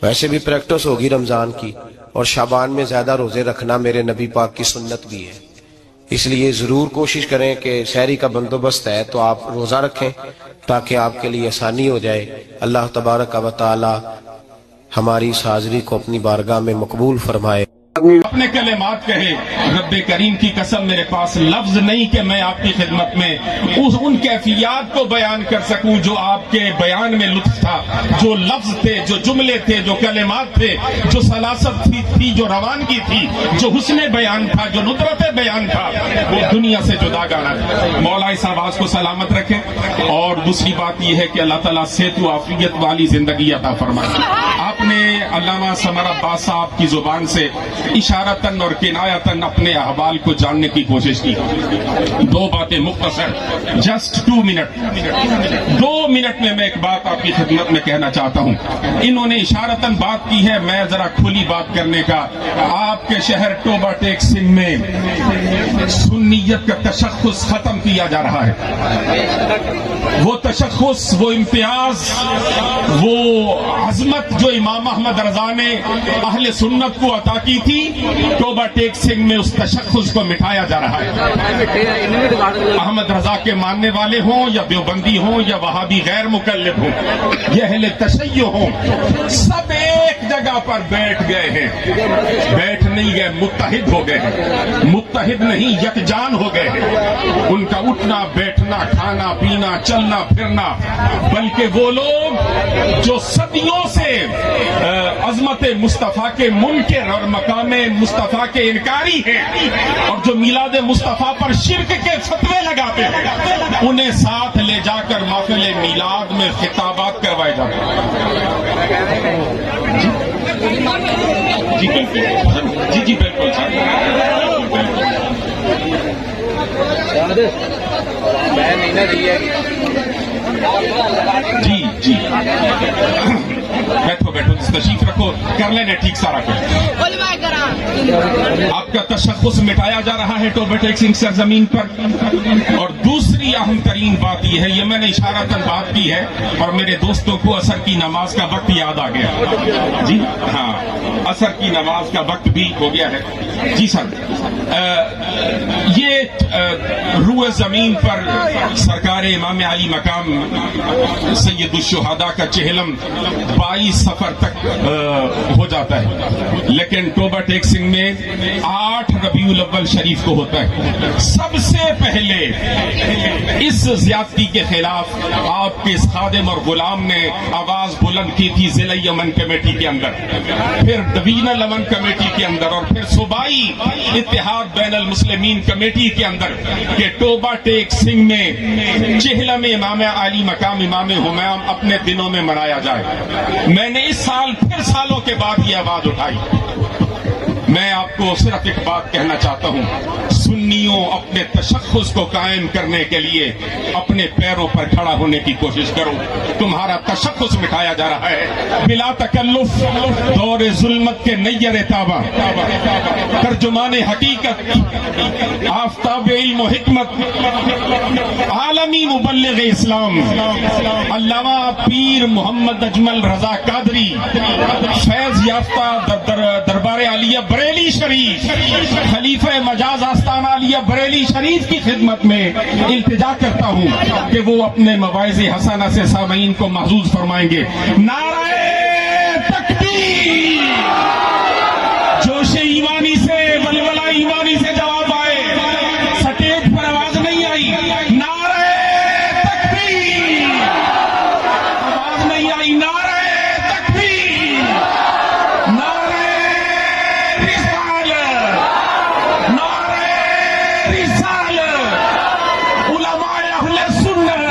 ویسے بھی پریکٹس ہوگی رمضان کی، اور شعبان میں زیادہ روزے رکھنا میرے نبی پاک کی سنت بھی ہے. اس لیے ضرور کوشش کریں کہ سحری کا بندوبست ہے تو آپ روزہ رکھیں تاکہ آپ کے لیے آسانی ہو جائے. اللہ تبارک و تعالی ہماری اس حاضری کو اپنی بارگاہ میں مقبول فرمائے. اپنے کلمات کہے. رب کریم کی قسم میرے پاس لفظ نہیں کہ میں آپ کی خدمت میں ان کیفیات کو بیان کر سکوں جو آپ کے بیان میں لطف تھا، جو لفظ تھے، جو جملے تھے، جو کلمات تھے، جو سلاست تھی، جو روانگی تھی، جو حسن بیان تھا، جو ندرت بیان تھا، وہ دنیا سے جدا گانا ہے. مولا اس آواز کو سلامت رکھے. اور دوسری بات یہ ہے کہ اللہ تعالیٰ صحت و عافیت والی زندگی عطا فرمائے. آپ نے علامہ سمر عباس صاحب کی زبان سے اشارتاً اور کنایتاً اپنے احوال کو جاننے کی کوشش کی. 2 باتیں مختصر، جسٹ 2 منٹ. 2 منٹ میں ایک بات آپ کی خدمت میں کہنا چاہتا ہوں. انہوں نے اشارتاً بات کی ہے، میں ذرا کھلی بات کرنے کا. آپ کے شہر ٹوبہ ٹیک سندھ میں سنیت کا تشخص ختم کیا جا رہا ہے. وہ تشخص، وہ امتیاز، وہ عظمت جو امام احمد رضا نے اہل سنت کو عطا کی تھی، ٹوبہ ٹیک سنگھ میں اس تشخص کو مٹھایا جا رہا ہے. احمد رضا کے ماننے والے ہوں یا دیوبندی ہوں یا وہابی غیر مقلد ہوں، یہ اہل تشیع ہوں، سب ایک جگہ پر بیٹھ گئے ہیں. بیٹھ نہیں گئے، متحد ہو گئے ہیں. متحد نہیں، یکجان ہو گئے ہیں. ان کا اٹھنا بیٹھنا، کھانا پینا، چلنا پھرنا، بلکہ وہ لوگ جو صدیوں سے عظمت مصطفیٰ کے منکر اور مقام مصطفیٰ کے انکاری ہیں، اور جو میلاد مصطفیٰ پر شرک کے فتوے لگاتے ہیں، انہیں ساتھ لے جا کر محفل میلاد میں خطابات کروائے جاتے ہیں. جی بالکل، جی بالکل. جی جی بیٹھو بیٹھو، تشریف رکھو، کر لینے ٹھیک سارا کچھ. آپ کا تشخص مٹایا جا رہا ہے ٹوبہ ٹیک سنگھ سرزمین پر. اور دوسری اہم ترین بات یہ ہے، یہ میں نے اشارتاً بات کی ہے، اور میرے دوستوں کو عصر کی نماز کا وقت یاد آ گیا. جی ہاں، عصر کی نماز کا وقت بھی ہو گیا ہے. جی سر، یہ روئے زمین پر سرکار امام علی مقام سید الشہداء کا چہلم 22 سفر تک ہو جاتا ہے، لیکن ٹوبہ ٹیک سنگھ میں 8 ربیع الاول شریف کو ہوتا ہے۔ سب سے پہلے اس زیادتی کے خلاف آپ کے اس خادم اور غلام نے آواز بلند کی تھی ضلع یمن کمیٹی کے اندر، پھر ڈویژنل امن کمیٹی کے اندر، اور پھر صوبائی اتحاد بین المسلمین کمیٹی کے اندر، کہ ٹوبہ ٹیک سنگھ میں چہلم امام علی مقام امام ہمیام اپنے دنوں میں منایا جائے۔ میں نے اس سال پھر سالوں کے بعد یہ آواز اٹھائی۔ میں آپ کو صرف ایک بات کہنا چاہتا ہوں، سنیوں اپنے تشخص کو قائم کرنے کے لیے اپنے پیروں پر کھڑا ہونے کی کوشش کرو۔ تمہارا تشخص مٹایا جا رہا ہے بلا تکلف، دور ظلمت کے نیر تابہ، ترجمان حقیقت، آفتاب علم و حکمت، عالمی مبلغ اسلام علامہ پیر محمد اجمل رضا قادری، فیض یافتہ دربار عالیہ بریلی شریف، خلیفہ مجاز آستانہ عالیہ بریلی شریف کی خدمت میں التجا کرتا ہوں کہ وہ اپنے مواعظ حسنہ سے سامعین کو محظوظ فرمائیں گے۔ نعرہ تکبیر، جوش ایمانی سے، ولولہ ایمانی سے جواب آئے، سٹیج پر آواز نہیں آئی، نعرہ تکبیر، آواز نہیں آئی، نعرہ تکبیر، نعرہ رسالت، نعرہ رسالت، علماء اہل سنت،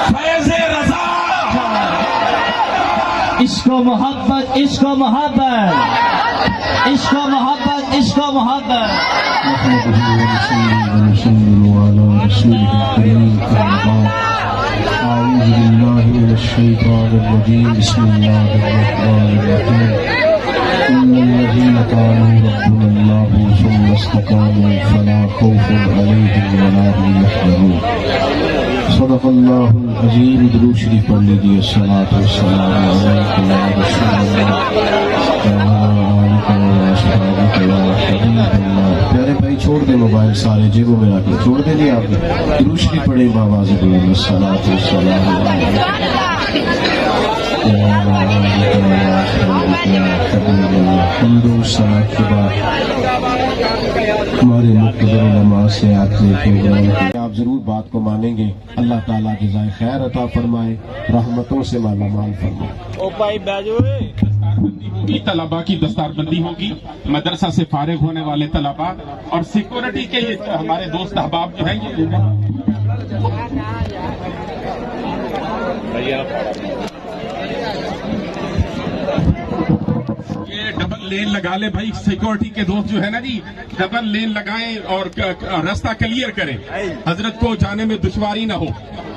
فیض رضا، عشق و محبت، عشق و محبت، عشق و محبت، عشق و محبت۔ أعوذ بالله من الشيطان الرجيم بسم الله الرحمن الرحيم إن الذين قالوا ربنا الله ثم استقاموا فلا خوف عليهم ولا هم يحزنون صدق الله العظيم۔ درود شریف پڑھ لیجیے۔ الصلاة والسلام عليك يا رسول الله پیارے بھائی چھوڑ دیں موبائل سارے جیبوں میں رکھ چھوڑ دیں جی آپ درود شریف پڑھیں بآواز بلند الصلاۃ والسلام حمد و ثنا کے بعد ہمارے مقتدر علماء سے آپ نے پروگرام کیا۔ آپ ضرور بات کو مانیں گے، اللہ تعالیٰ جزائے خیر عطا فرمائے، رحمتوں سے مالا مال فرمائے۔ طلباء کی دستار بندی ہوگی، مدرسہ سے فارغ ہونے والے طلباء اور سیکورٹی کے یہ ہمارے دوست احباب جو ہیں یہ ڈبل لین لگا لے بھائی، سیکورٹی کے دوست جو ہے نا جی، ڈبل لین لگائیں اور راستہ کلیئر کریں، حضرت کو جانے میں دشواری نہ ہو۔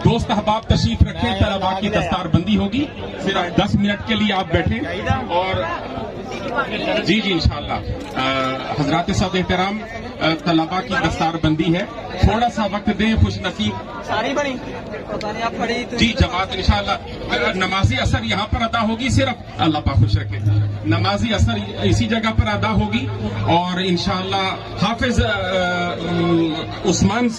دوست احباب تشریف رکھیں، طلباء کی دستار بندی ہوگی، صرف 10 منٹ کے لیے آپ بیٹھیں اور جی انشاءاللہ حضرات صاحب احترام، طلباء کی دستار بندی ہے، تھوڑا سا وقت دیں، خوش نصیب جی جماعت انشاءاللہ نمازی اثر یہاں پر ادا ہوگی، صرف اللہ پاک خوش رکھے، نمازی اثر اسی جگہ پر ادا ہوگی، اور انشاءاللہ حافظ عثمان